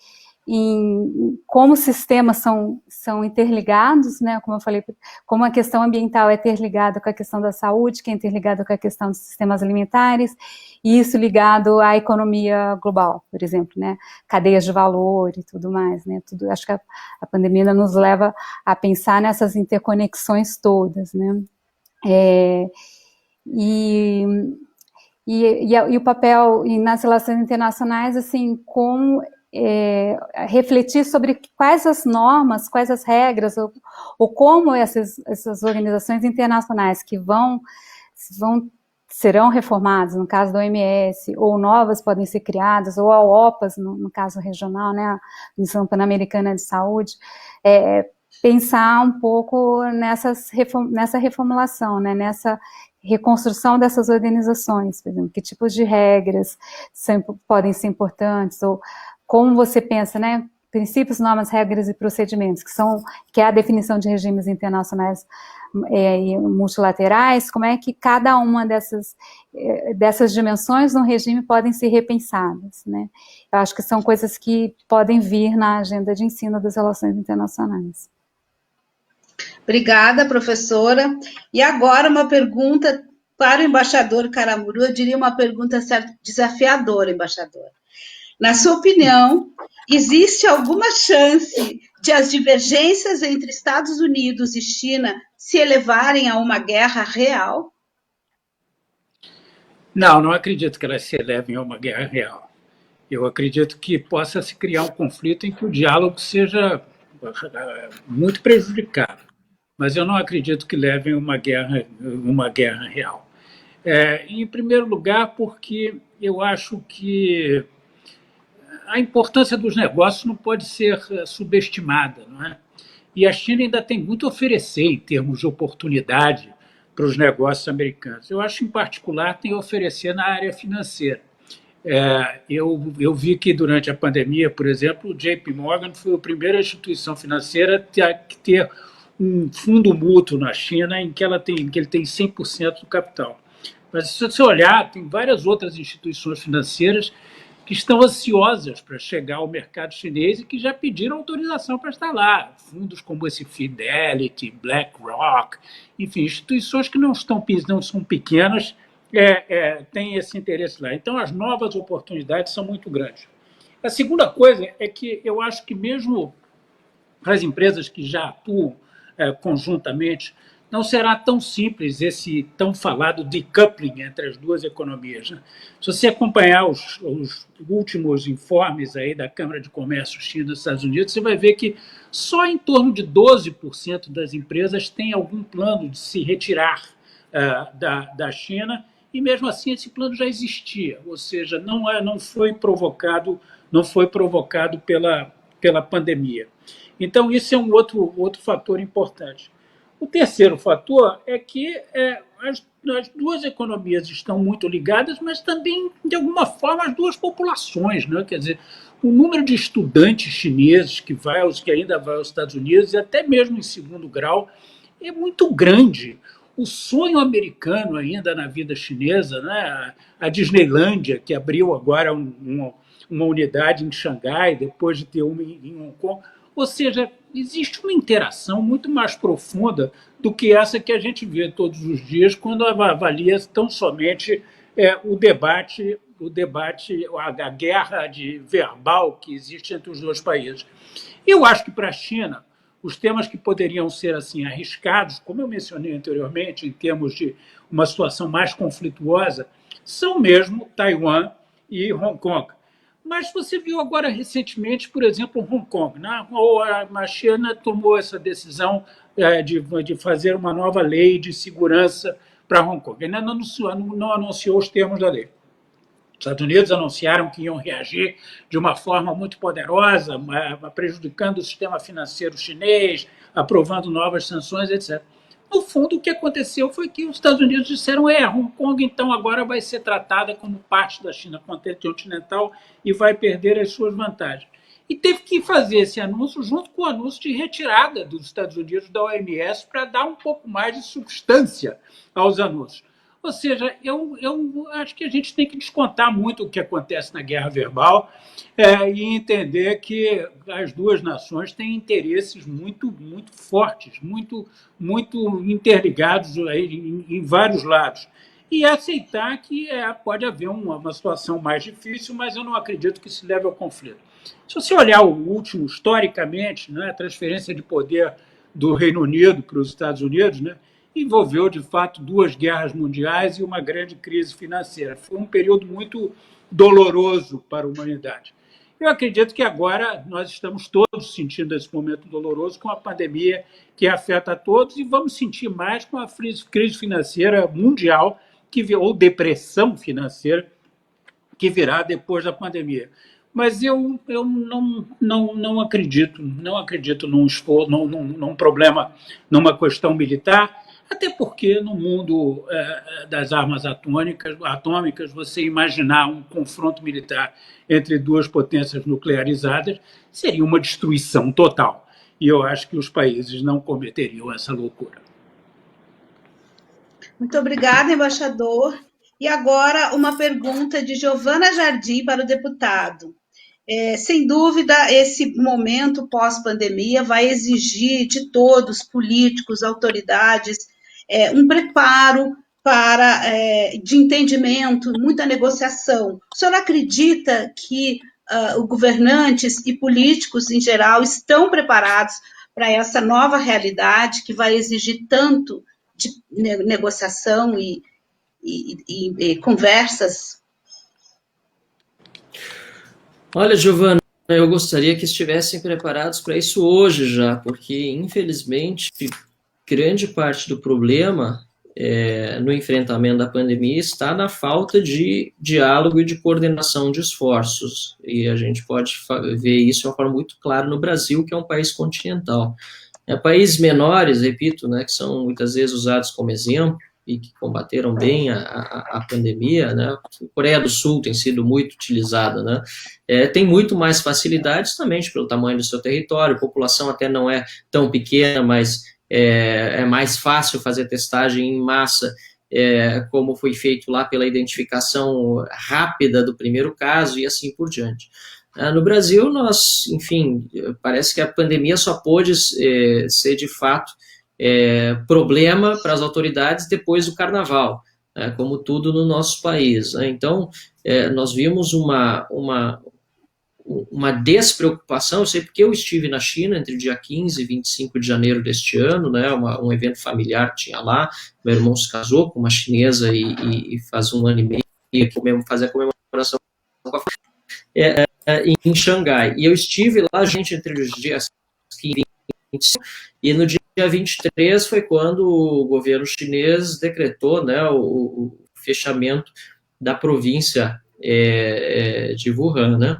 em como sistemas são interligados, né? Como eu falei, como a questão ambiental é interligada com a questão da saúde, que é interligada com a questão dos sistemas alimentares, e isso ligado à economia global, por exemplo, né? Cadeias de valor e tudo mais, né? Acho que a pandemia nos leva a pensar nessas interconexões todas, né? E o papel nas relações internacionais, assim, como refletir sobre quais as normas, quais as regras, ou como essas organizações internacionais que serão reformadas, no caso da OMS, ou novas podem ser criadas, ou a OPAS, no caso regional, né, a Missão Pan-Americana de Saúde, pensar um pouco nessa reformulação, né, nessa reconstrução dessas organizações, por exemplo, que tipos de regras podem ser importantes, ou como você pensa, né, princípios, normas, regras e procedimentos, que é a definição de regimes internacionais multilaterais, como é que cada uma dessas dimensões no regime podem ser repensadas, né? Eu acho que são coisas que podem vir na agenda de ensino das relações internacionais. Obrigada, professora. E agora uma pergunta para o embaixador Karamuru, eu diria uma pergunta desafiadora, embaixador. Na sua opinião, existe alguma chance de as divergências entre Estados Unidos e China se elevarem a uma guerra real? Não acredito que elas se elevem a uma guerra real. Eu acredito que possa se criar um conflito em que o diálogo seja muito prejudicado, mas eu não acredito que levem a uma guerra real. Em primeiro lugar, porque eu acho que a importância dos negócios não pode ser subestimada, não é? E a China ainda tem muito a oferecer em termos de oportunidade para os negócios americanos. Eu acho, em particular, tem a oferecer na área financeira. Eu vi que, durante a pandemia, por exemplo, o JP Morgan foi a primeira instituição financeira a ter um fundo mútuo na China em que ele tem 100% do capital. Mas, se você olhar, tem várias outras instituições financeiras que estão ansiosas para chegar ao mercado chinês e que já pediram autorização para estar lá. Fundos como esse Fidelity, BlackRock, enfim, instituições que não são pequenas, têm esse interesse lá. Então, as novas oportunidades são muito grandes. A segunda coisa é que eu acho que mesmo as empresas que já atuam conjuntamente, não será tão simples esse tão falado decoupling entre as duas economias. Né? Se você acompanhar os últimos informes aí da Câmara de Comércio China dos Estados Unidos, você vai ver que só em torno de 12% das empresas têm algum plano de se retirar da China, e mesmo assim esse plano já existia, ou seja, não foi provocado pela pandemia. Então, isso é um outro fator importante. O terceiro fator é que as duas economias estão muito ligadas, mas também, de alguma forma, as duas populações. Né? Quer dizer, o número de estudantes chineses que ainda vai aos Estados Unidos, e até mesmo em segundo grau, é muito grande. O sonho americano ainda na vida chinesa, né? A Disneylândia, que abriu agora uma unidade em Xangai, depois de ter uma em Hong Kong. Ou seja, existe uma interação muito mais profunda do que essa que a gente vê todos os dias quando avalia tão somente o debate, a guerra verbal que existe entre os dois países. Eu acho que, para a China, os temas que poderiam ser assim arriscados, como eu mencionei anteriormente, em termos de uma situação mais conflituosa, são mesmo Taiwan e Hong Kong. Mas você viu agora recentemente, por exemplo, Hong Kong. Né? A China tomou essa decisão de fazer uma nova lei de segurança para Hong Kong. Ainda não anunciou os termos da lei. Os Estados Unidos anunciaram que iam reagir de uma forma muito poderosa, prejudicando o sistema financeiro chinês, aprovando novas sanções, etc. No fundo, o que aconteceu foi que os Estados Unidos disseram Hong Kong, então, agora vai ser tratada como parte da China continental e vai perder as suas vantagens. E teve que fazer esse anúncio junto com o anúncio de retirada dos Estados Unidos da OMS para dar um pouco mais de substância aos anúncios. Ou seja, eu acho que a gente tem que descontar muito o que acontece na guerra verbal e entender que as duas nações têm interesses muito, muito fortes, muito, muito interligados aí em vários lados. E aceitar que pode haver uma situação mais difícil, mas eu não acredito que isso leve ao conflito. Se você olhar o último, historicamente, né, a transferência de poder do Reino Unido para os Estados Unidos, né, envolveu, de fato, 2 guerras mundiais e uma grande crise financeira. Foi um período muito doloroso para a humanidade. Eu acredito que agora nós estamos todos sentindo esse momento doloroso com a pandemia que afeta a todos e vamos sentir mais com a crise financeira mundial ou depressão financeira que virá depois da pandemia. Mas eu não acredito num problema, numa questão militar, até porque no mundo das armas atômicas, você imaginar um confronto militar entre 2 potências nuclearizadas seria uma destruição total. E eu acho que os países não cometeriam essa loucura. Muito obrigada, embaixador. E agora uma pergunta de Giovana Jardim para o deputado. Sem dúvida, esse momento pós-pandemia vai exigir de todos, políticos, autoridades, um preparo de entendimento, muita negociação. O senhor acredita que os governantes e políticos, em geral, estão preparados para essa nova realidade que vai exigir tanto de negociação e conversas? Olha, Giovana, eu gostaria que estivessem preparados para isso hoje já, porque, infelizmente, grande parte do problema no enfrentamento da pandemia está na falta de diálogo e de coordenação de esforços. E a gente pode ver isso de uma forma muito clara no Brasil, que é um país continental. Países menores, repito, né, que são muitas vezes usados como exemplo e que combateram bem a pandemia, né? A Coreia do Sul tem sido muito utilizada, né? Tem muito mais facilidades também pelo tamanho do seu território, a população até não é tão pequena, mas é mais fácil fazer testagem em massa, como foi feito lá pela identificação rápida do primeiro caso e assim por diante. No Brasil, nós, enfim, parece que a pandemia só pôde ser de fato problema para as autoridades depois do carnaval, como tudo no nosso país. Então, nós vimos uma despreocupação. Eu sei porque eu estive na China entre o dia 15 e 25 de janeiro deste ano, né, um evento familiar tinha lá, meu irmão se casou com uma chinesa e faz um ano e meio que mesmo fazer a comemoração com a em Xangai. E eu estive lá, gente, entre os dias 15 e 25, e no dia 23 foi quando o governo chinês decretou, né, o fechamento da província de Wuhan, né?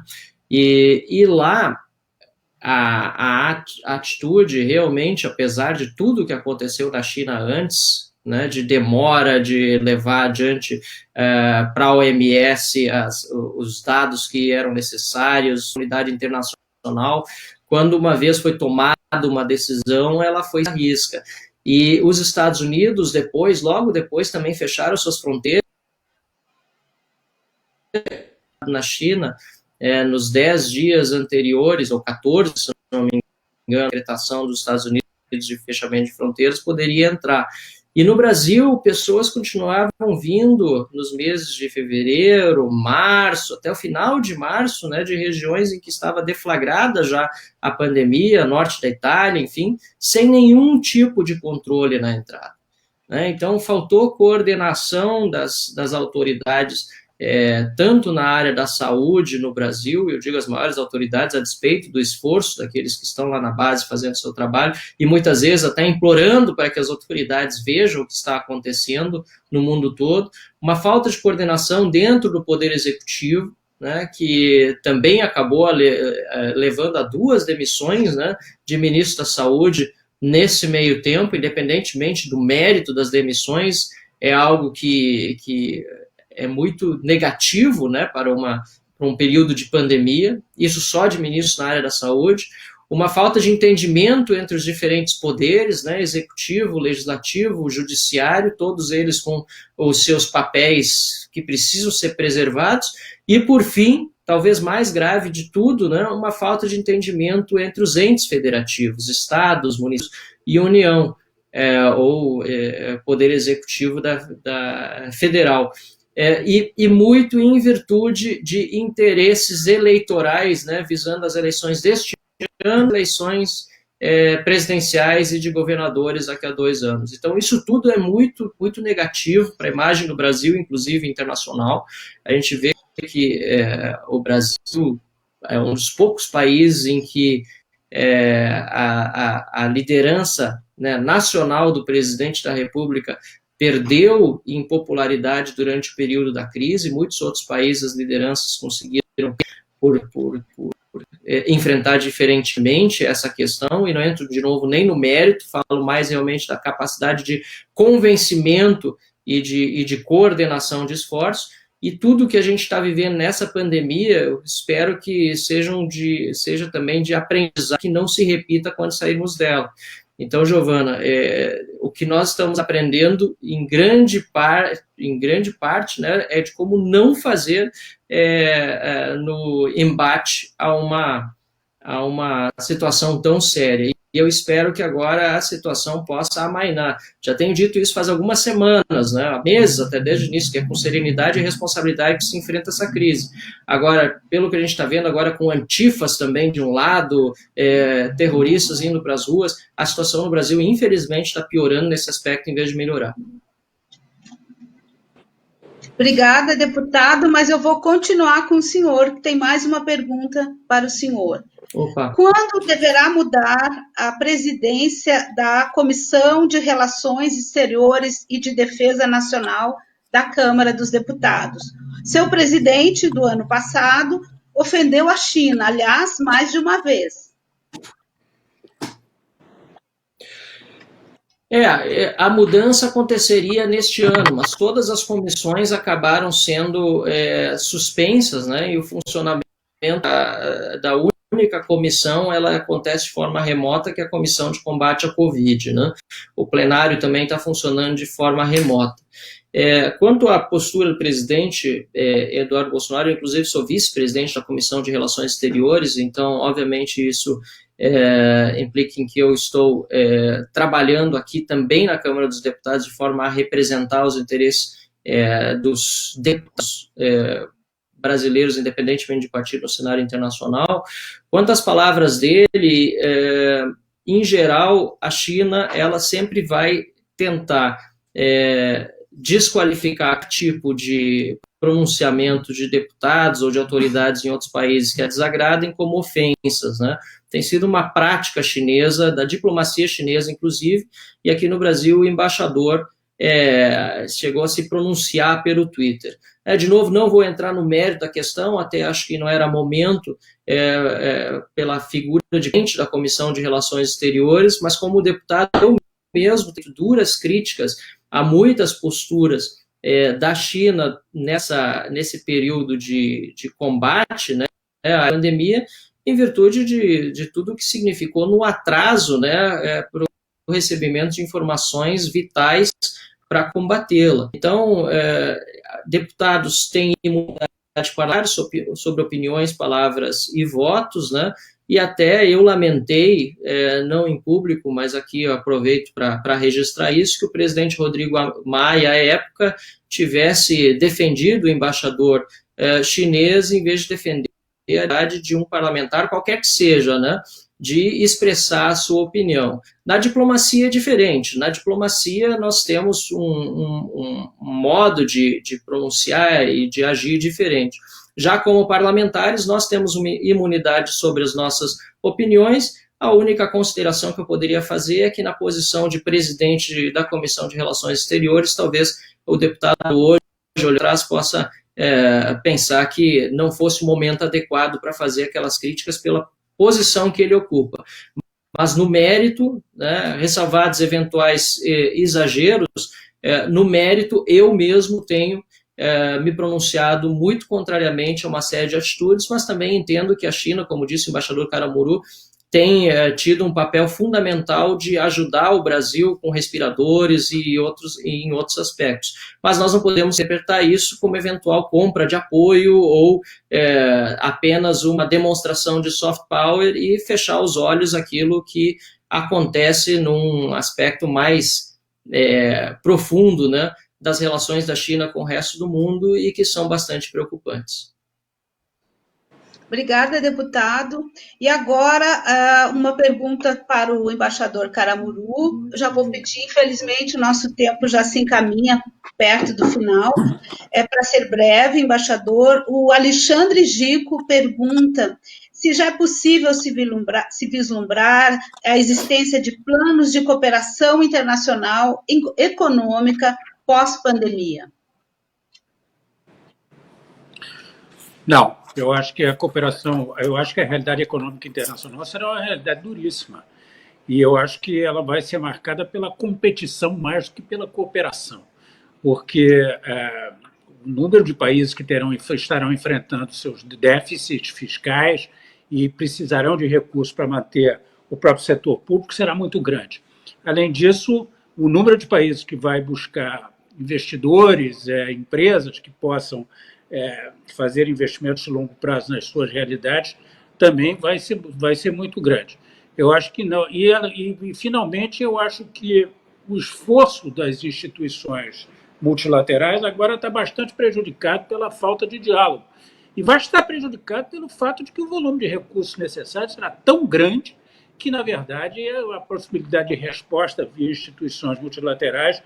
E lá a atitude realmente, apesar de tudo que aconteceu na China antes, né, de demora de levar adiante para a OMS os dados que eram necessários, comunidade internacional, quando uma vez foi tomada uma decisão, ela foi à risca. E os Estados Unidos, logo depois, também fecharam suas fronteiras na China, nos 10 dias anteriores, ou 14, se não me engano, a decretação dos Estados Unidos de fechamento de fronteiras poderia entrar. E no Brasil, pessoas continuavam vindo nos meses de fevereiro, março, até o final de março, né, de regiões em que estava deflagrada já a pandemia, norte da Itália, enfim, sem nenhum tipo de controle na entrada, né? Então, faltou coordenação das autoridades, tanto na área da saúde no Brasil, eu digo as maiores autoridades, a despeito do esforço daqueles que estão lá na base fazendo seu trabalho, e muitas vezes até implorando para que as autoridades vejam o que está acontecendo no mundo todo, uma falta de coordenação dentro do Poder Executivo, né, que também acabou levando a 2 demissões, né, de ministro da Saúde nesse meio tempo, independentemente do mérito das demissões, é algo que é muito negativo, né, para um período de pandemia, isso só de ministros na área da saúde, uma falta de entendimento entre os diferentes poderes, né, executivo, legislativo, judiciário, todos eles com os seus papéis que precisam ser preservados, e por fim, talvez mais grave de tudo, né, uma falta de entendimento entre os entes federativos, estados, municípios e União, ou poder executivo da federal. E muito em virtude de interesses eleitorais, né, visando as eleições deste ano, eleições presidenciais e de governadores daqui a 2 anos. Então, isso tudo é muito, muito negativo para a imagem do Brasil, inclusive internacional. A gente vê que o Brasil é um dos poucos países em que a liderança, né, nacional do presidente da República perdeu em popularidade durante o período da crise. Muitos outros países, as lideranças conseguiram por enfrentar diferentemente essa questão, e não entro de novo nem no mérito, falo mais realmente da capacidade de convencimento e de coordenação de esforços, e tudo que a gente está vivendo nessa pandemia, eu espero que seja também de aprendizado, que não se repita quando sairmos dela. Então, Giovana, o que nós estamos aprendendo em grande parte, né, é de como não fazer no embate a uma situação tão séria. E eu espero que agora a situação possa amainar. Já tenho dito isso faz algumas semanas, né, há meses até desde o início, que é com serenidade e responsabilidade que se enfrenta essa crise. Agora, pelo que a gente está vendo agora com antifas também de um lado, terroristas indo para as ruas, a situação no Brasil, infelizmente, está piorando nesse aspecto em vez de melhorar. Obrigada, deputado, mas eu vou continuar com o senhor, que tem mais uma pergunta para o senhor. Opa. Quando deverá mudar a presidência da Comissão de Relações Exteriores e de Defesa Nacional da Câmara dos Deputados? Seu presidente, do ano passado, ofendeu a China, aliás, mais de uma vez. A mudança aconteceria neste ano, mas todas as comissões acabaram sendo suspensas, né? E o funcionamento da única comissão, ela acontece de forma remota, que é a Comissão de Combate à Covid, né? O plenário também está funcionando de forma remota. Quanto à postura do presidente Eduardo Bolsonaro, eu, inclusive, sou vice-presidente da Comissão de Relações Exteriores, então, obviamente, isso implica em que eu estou trabalhando aqui também na Câmara dos Deputados de forma a representar os interesses dos deputados brasileiros, independentemente de partido no cenário internacional. Quanto às palavras dele, em geral, a China ela sempre vai tentar desqualificar tipo de pronunciamento de deputados ou de autoridades em outros países que a desagradem como ofensas, né? Tem sido uma prática chinesa, da diplomacia chinesa, inclusive, e aqui no Brasil o embaixador chegou a se pronunciar pelo Twitter. De novo, não vou entrar no mérito da questão, até acho que não era momento pela figura de frente da Comissão de Relações Exteriores, mas como deputado, eu mesmo tenho duras críticas a muitas posturas da China nesse período de combate, né, à pandemia, em virtude de tudo que significou no atraso, né, para o recebimento de informações vitais para combatê-la. Então, deputados têm imunidade parlamentar sobre opiniões, palavras e votos, né? E até eu lamentei, não em público, mas aqui eu aproveito para registrar isso, que o presidente Rodrigo Maia, à época, tivesse defendido o embaixador chinês em vez de defender a idade de um parlamentar, qualquer que seja, né? De expressar a sua opinião. Na diplomacia é diferente. Na diplomacia nós temos um modo de pronunciar e de agir diferente. Já como parlamentares, nós temos uma imunidade sobre as nossas opiniões. A única consideração que eu poderia fazer é que na posição de presidente da Comissão de Relações Exteriores, talvez o deputado hoje atrás possa pensar que não fosse o momento adequado para fazer aquelas críticas pela posição que ele ocupa. Mas no mérito, né, ressalvados eventuais exageros, no mérito eu mesmo tenho me pronunciado muito contrariamente a uma série de atitudes, mas também entendo que a China, como disse o embaixador Karamuru, tem tido um papel fundamental de ajudar o Brasil com respiradores e em outros aspectos. Mas nós não podemos interpretar isso como eventual compra de apoio ou apenas uma demonstração de soft power e fechar os olhos àquilo que acontece num aspecto mais profundo, né, das relações da China com o resto do mundo e que são bastante preocupantes. Obrigada, deputado. E agora, uma pergunta para o embaixador Karamuru. Já vou pedir, infelizmente, o nosso tempo já se encaminha perto do final. Para ser breve, embaixador, o Alexandre Gico pergunta se já é possível se vislumbrar a existência de planos de cooperação internacional econômica pós-pandemia. Não. Eu acho que a cooperação, eu acho que a realidade econômica internacional será uma realidade duríssima. E eu acho que ela vai ser marcada pela competição mais do que pela cooperação. Porque o número de países que estarão enfrentando seus déficits fiscais e precisarão de recursos para manter o próprio setor público será muito grande. Além disso, o número de países que vai buscar investidores, empresas que possam fazer investimentos de longo prazo nas suas realidades também vai ser muito grande. Eu acho que não. E finalmente, eu acho que o esforço das instituições multilaterais agora está bastante prejudicado pela falta de diálogo. E vai estar prejudicado pelo fato de que o volume de recursos necessários será tão grande que, na verdade, a possibilidade de resposta via instituições multilaterais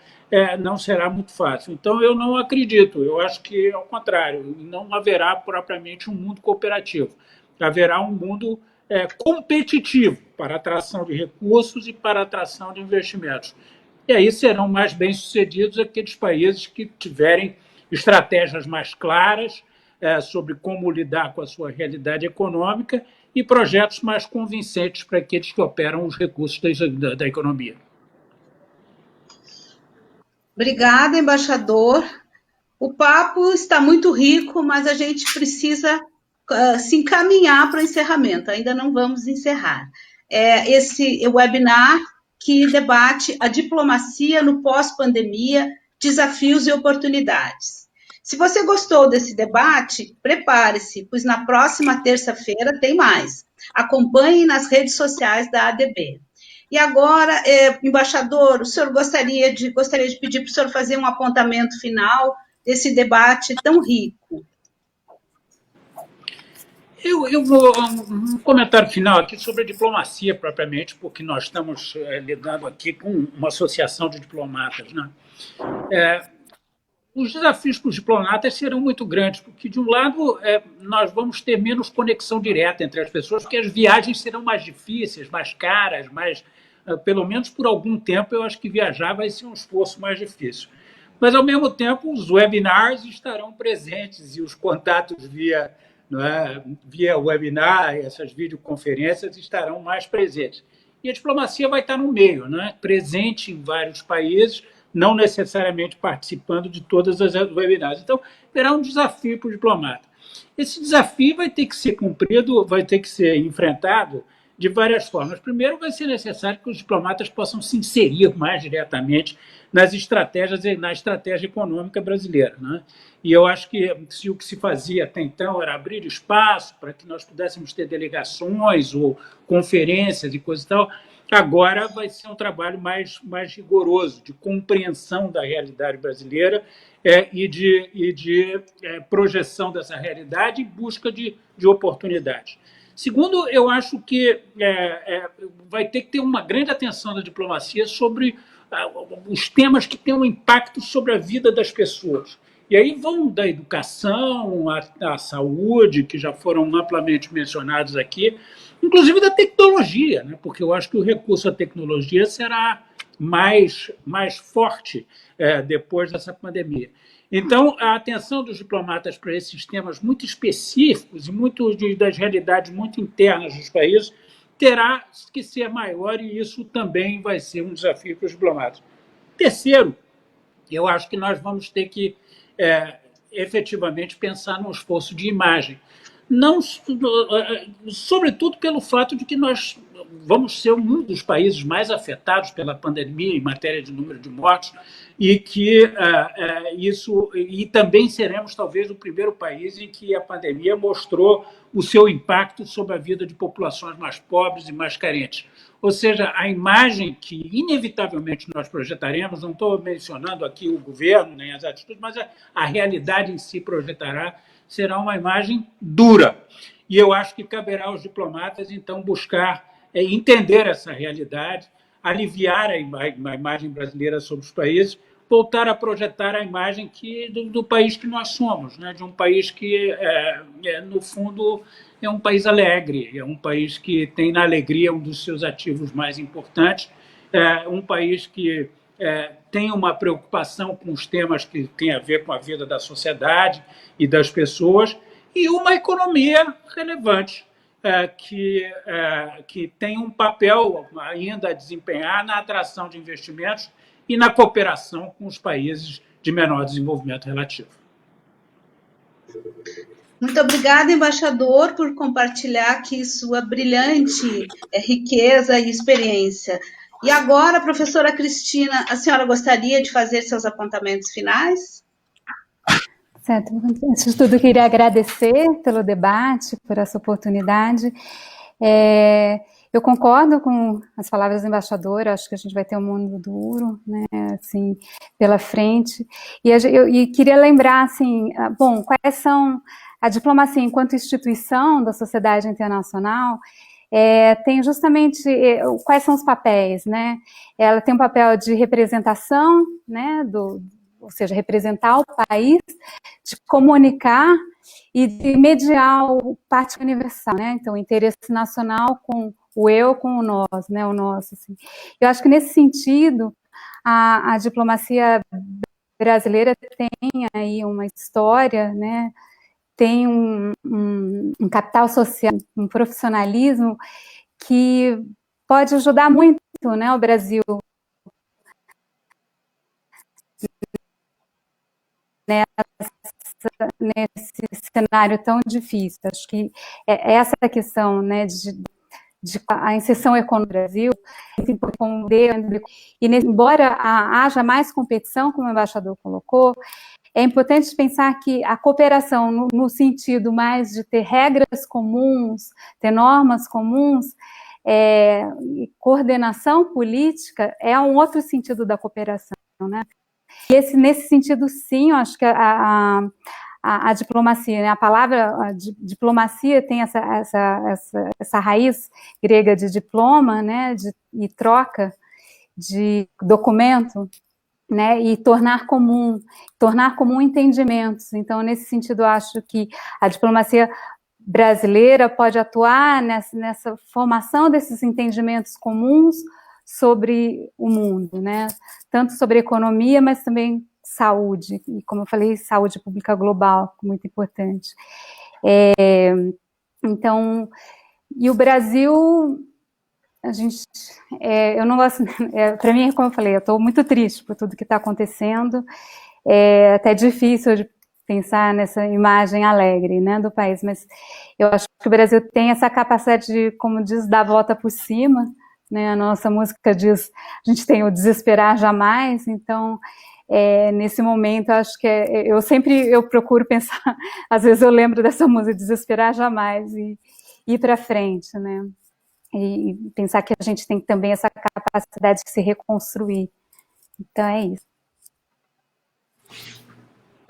não será muito fácil. Então, eu não acredito. Eu acho que, ao contrário, não haverá propriamente um mundo cooperativo. Haverá um mundo competitivo para atração de recursos e para atração de investimentos. E aí serão mais bem-sucedidos aqueles países que tiverem estratégias mais claras sobre como lidar com a sua realidade econômica e projetos mais convincentes para aqueles que operam os recursos da economia. Obrigada, embaixador. O papo está muito rico, mas a gente precisa se encaminhar para o encerramento. Ainda não vamos encerrar. Esse webinar que debate a diplomacia no pós-pandemia, desafios e oportunidades. Se você gostou desse debate, prepare-se, pois na próxima terça-feira tem mais. Acompanhe nas redes sociais da ADB. E agora, embaixador, o senhor gostaria de pedir para o senhor fazer um apontamento final desse debate tão rico. Eu vou um comentário final aqui sobre a diplomacia propriamente, porque nós estamos lidando aqui com uma associação de diplomatas, né? Os desafios para os diplomatas serão muito grandes, porque, de um lado, nós vamos ter menos conexão direta entre as pessoas, porque as viagens serão mais difíceis, mais caras, pelo menos por algum tempo, eu acho que viajar vai ser um esforço mais difícil. Mas, ao mesmo tempo, os webinars estarão presentes e os contatos via webinar, essas videoconferências estarão mais presentes. E a diplomacia vai estar no meio, presente em vários países, não necessariamente participando de todas as webinars. Então, terá um desafio para o diplomata. Esse desafio vai ter que ser cumprido, vai ter que ser enfrentado de várias formas. Primeiro, vai ser necessário que os diplomatas possam se inserir mais diretamente nas estratégias e na estratégia econômica brasileira. E eu acho que se o que se fazia até então era abrir espaço para que nós pudéssemos ter delegações ou conferências e coisa e tal, agora vai ser um trabalho mais rigoroso, de compreensão da realidade brasileira e de projeção dessa realidade em busca de oportunidades. Segundo, eu acho que vai ter que ter uma grande atenção da diplomacia sobre os temas que têm um impacto sobre a vida das pessoas. E aí vão da educação, à saúde, que já foram amplamente mencionados aqui, inclusive da tecnologia, porque eu acho que o recurso à tecnologia será mais forte depois dessa pandemia. Então, a atenção dos diplomatas para esses temas muito específicos e muito das realidades muito internas dos países terá que ser maior, e isso também vai ser um desafio para os diplomatas. Terceiro, eu acho que nós vamos ter que efetivamente pensar num esforço de imagem, não, sobretudo pelo fato de que nós vamos ser um dos países mais afetados pela pandemia em matéria de número de mortes, e que e também seremos talvez o primeiro país em que a pandemia mostrou o seu impacto sobre a vida de populações mais pobres e mais carentes. Ou seja, a imagem que inevitavelmente nós projetaremos, não estou mencionando aqui o governo nem as atitudes, mas a realidade em si projetará, será uma imagem dura. E eu acho que caberá aos diplomatas, então, buscar entender essa realidade, aliviar a imagem brasileira sobre os países, voltar a projetar a imagem do país que nós somos, de um país que, no fundo, é um país alegre, é um país que tem na alegria um dos seus ativos mais importantes, um país que tem uma preocupação com os temas que têm a ver com a vida da sociedade e das pessoas, e uma economia relevante, que tem um papel ainda a desempenhar na atração de investimentos e na cooperação com os países de menor desenvolvimento relativo. Muito obrigada, embaixador, por compartilhar aqui sua brilhante riqueza e experiência. E agora, professora Cristina, a senhora gostaria de fazer seus apontamentos finais? Certo. Antes de tudo, eu queria agradecer pelo debate, por essa oportunidade. Eu concordo com as palavras do embaixador, acho que a gente vai ter um mundo duro, assim, pela frente. E queria lembrar, assim, bom, quais são a diplomacia enquanto instituição da sociedade internacional. Tem justamente quais são os papéis, Ela tem um papel de representação, ou seja, representar o país, de comunicar e de mediar o pacto universal, Então, o interesse nacional com o eu, com o nós, o nosso. Assim. Eu acho que nesse sentido a diplomacia brasileira tem aí uma história, tem um capital social, um profissionalismo que pode ajudar muito, o Brasil nesse cenário tão difícil. Acho que essa questão, né, de a inserção econômica no Brasil, e embora haja mais competição, como o embaixador colocou, é importante pensar que a cooperação, no sentido mais de ter regras comuns, ter normas comuns, coordenação política, é um outro sentido da cooperação, né? E nesse sentido, sim, eu acho que a diplomacia, né? A palavra diplomacia tem essa raiz grega de diploma, né? E troca de documento, né? E tornar comum entendimentos. Então, nesse sentido, eu acho que a diplomacia brasileira pode atuar nessa formação desses entendimentos comuns sobre o mundo, né? Tanto sobre economia, mas também saúde, e como eu falei, saúde pública global, muito importante. Então, e o Brasil, eu não gosto, para mim, como eu falei, eu estou muito triste por tudo que está acontecendo, até difícil de pensar nessa imagem alegre, né, do país, mas eu acho que o Brasil tem essa capacidade de, como diz, dar a volta por cima, né, a nossa música diz, a gente tem o desesperar jamais, então, nesse momento, acho que eu procuro pensar, às vezes eu lembro dessa música, desesperar jamais, e ir para frente, né, e pensar que a gente tem também essa capacidade de se reconstruir. Então, é isso.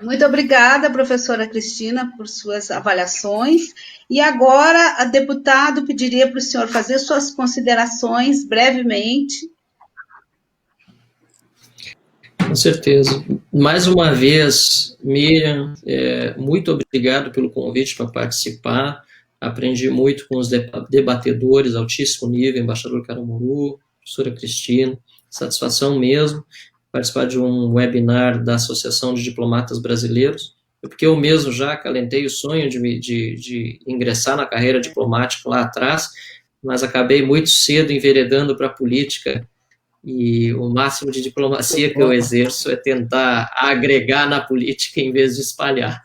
Muito obrigada, professora Cristina, por suas avaliações. E agora, a deputado pediria para o senhor fazer suas considerações brevemente. Com certeza. Mais uma vez, Miriam, muito obrigado pelo convite para participar. Aprendi muito com os debatedores, altíssimo nível, embaixador Caramuru, professora Cristina, satisfação mesmo participar de um webinar da Associação de Diplomatas Brasileiros, porque eu mesmo já acalentei o sonho de ingressar na carreira diplomática lá atrás, mas acabei muito cedo enveredando para a política, e o máximo de diplomacia que eu exerço é tentar agregar na política em vez de espalhar.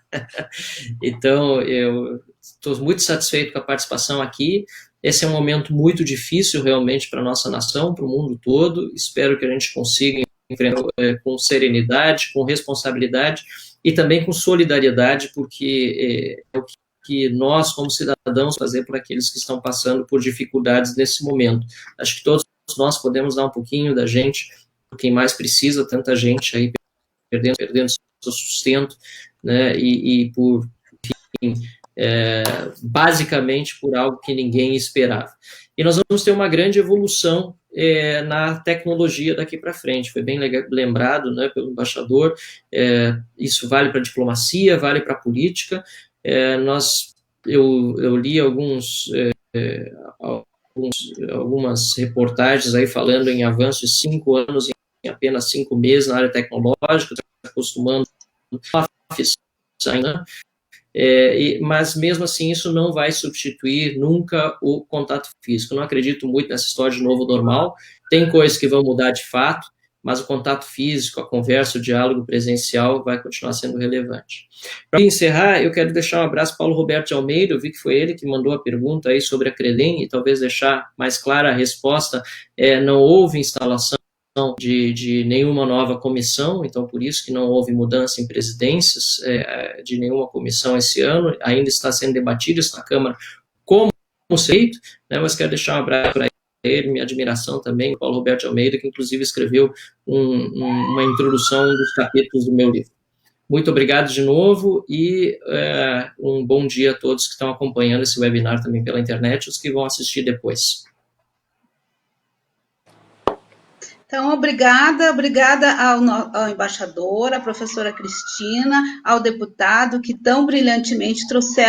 Então, eu estou muito satisfeito com a participação aqui. Esse é um momento muito difícil realmente para a nossa nação, para o mundo todo. Espero que a gente consiga enfrentar com serenidade, com responsabilidade e também com solidariedade, porque é o que nós, como cidadãos, fazer por aqueles que estão passando por dificuldades nesse momento. Acho que todos nós podemos dar um pouquinho da gente, por quem mais precisa, tanta gente aí perdendo seu sustento, né, e por, enfim, basicamente por algo que ninguém esperava. E nós vamos ter uma grande evolução na tecnologia daqui para frente. Foi bem lembrado, né, pelo embaixador, isso vale para a diplomacia, vale para a política. Eu li algumas reportagens aí falando em avanço de 5 anos em apenas 5 meses na área tecnológica, acostumando a né? Mas mesmo assim isso não vai substituir nunca o contato físico. Eu não acredito muito nessa história de novo normal. Tem coisas que vão mudar de fato, mas o contato físico, a conversa, o diálogo presencial vai continuar sendo relevante. Para encerrar, eu quero deixar um abraço para Paulo Roberto de Almeida. Eu vi que foi ele que mandou a pergunta aí sobre a Crelem, e talvez deixar mais clara a resposta. Não houve instalação de nenhuma nova comissão, então por isso que não houve mudança em presidências de nenhuma comissão esse ano. Ainda está sendo debatido isso na Câmara como conceito, né, mas quero deixar um abraço para ele, minha admiração também, o Paulo Roberto de Almeida, que inclusive escreveu uma introdução dos capítulos do meu livro. Muito obrigado de novo e um bom dia a todos que estão acompanhando esse webinar também pela internet, os que vão assistir depois. Então, obrigada ao embaixador, à professora Cristina, ao deputado que tão brilhantemente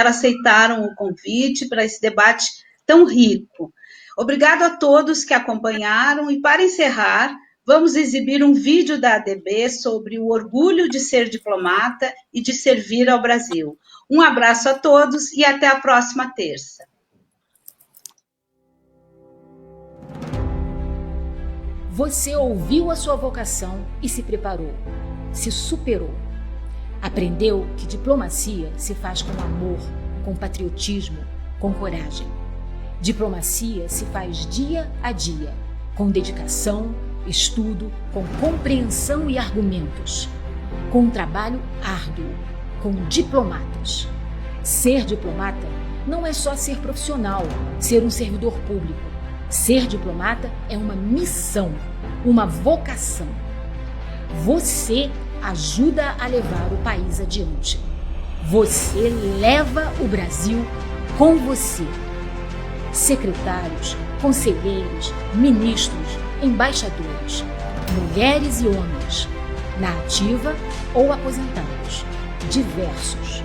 aceitaram o convite para esse debate tão rico. Obrigado a todos que acompanharam e, para encerrar, vamos exibir um vídeo da ADB sobre o orgulho de ser diplomata e de servir ao Brasil. Um abraço a todos e até a próxima terça. Você ouviu a sua vocação e se preparou, se superou. Aprendeu que diplomacia se faz com amor, com patriotismo, com coragem. Diplomacia se faz dia a dia, com dedicação, estudo, com compreensão e argumentos, com um trabalho árduo, com diplomatas. Ser diplomata não é só ser profissional, ser um servidor público. Ser diplomata é uma missão, uma vocação. Você ajuda a levar o país adiante. Você leva o Brasil com você. Secretários, conselheiros, ministros, embaixadores, mulheres e homens, na ativa ou aposentados, diversos.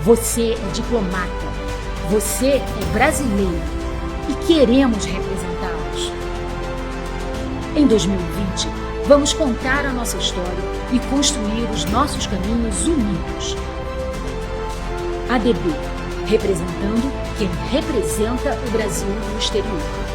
Você é diplomata, você é brasileiro e queremos representá-los. Em 2020, vamos contar a nossa história e construir os nossos caminhos unidos. ADB, representando quem representa o Brasil no exterior.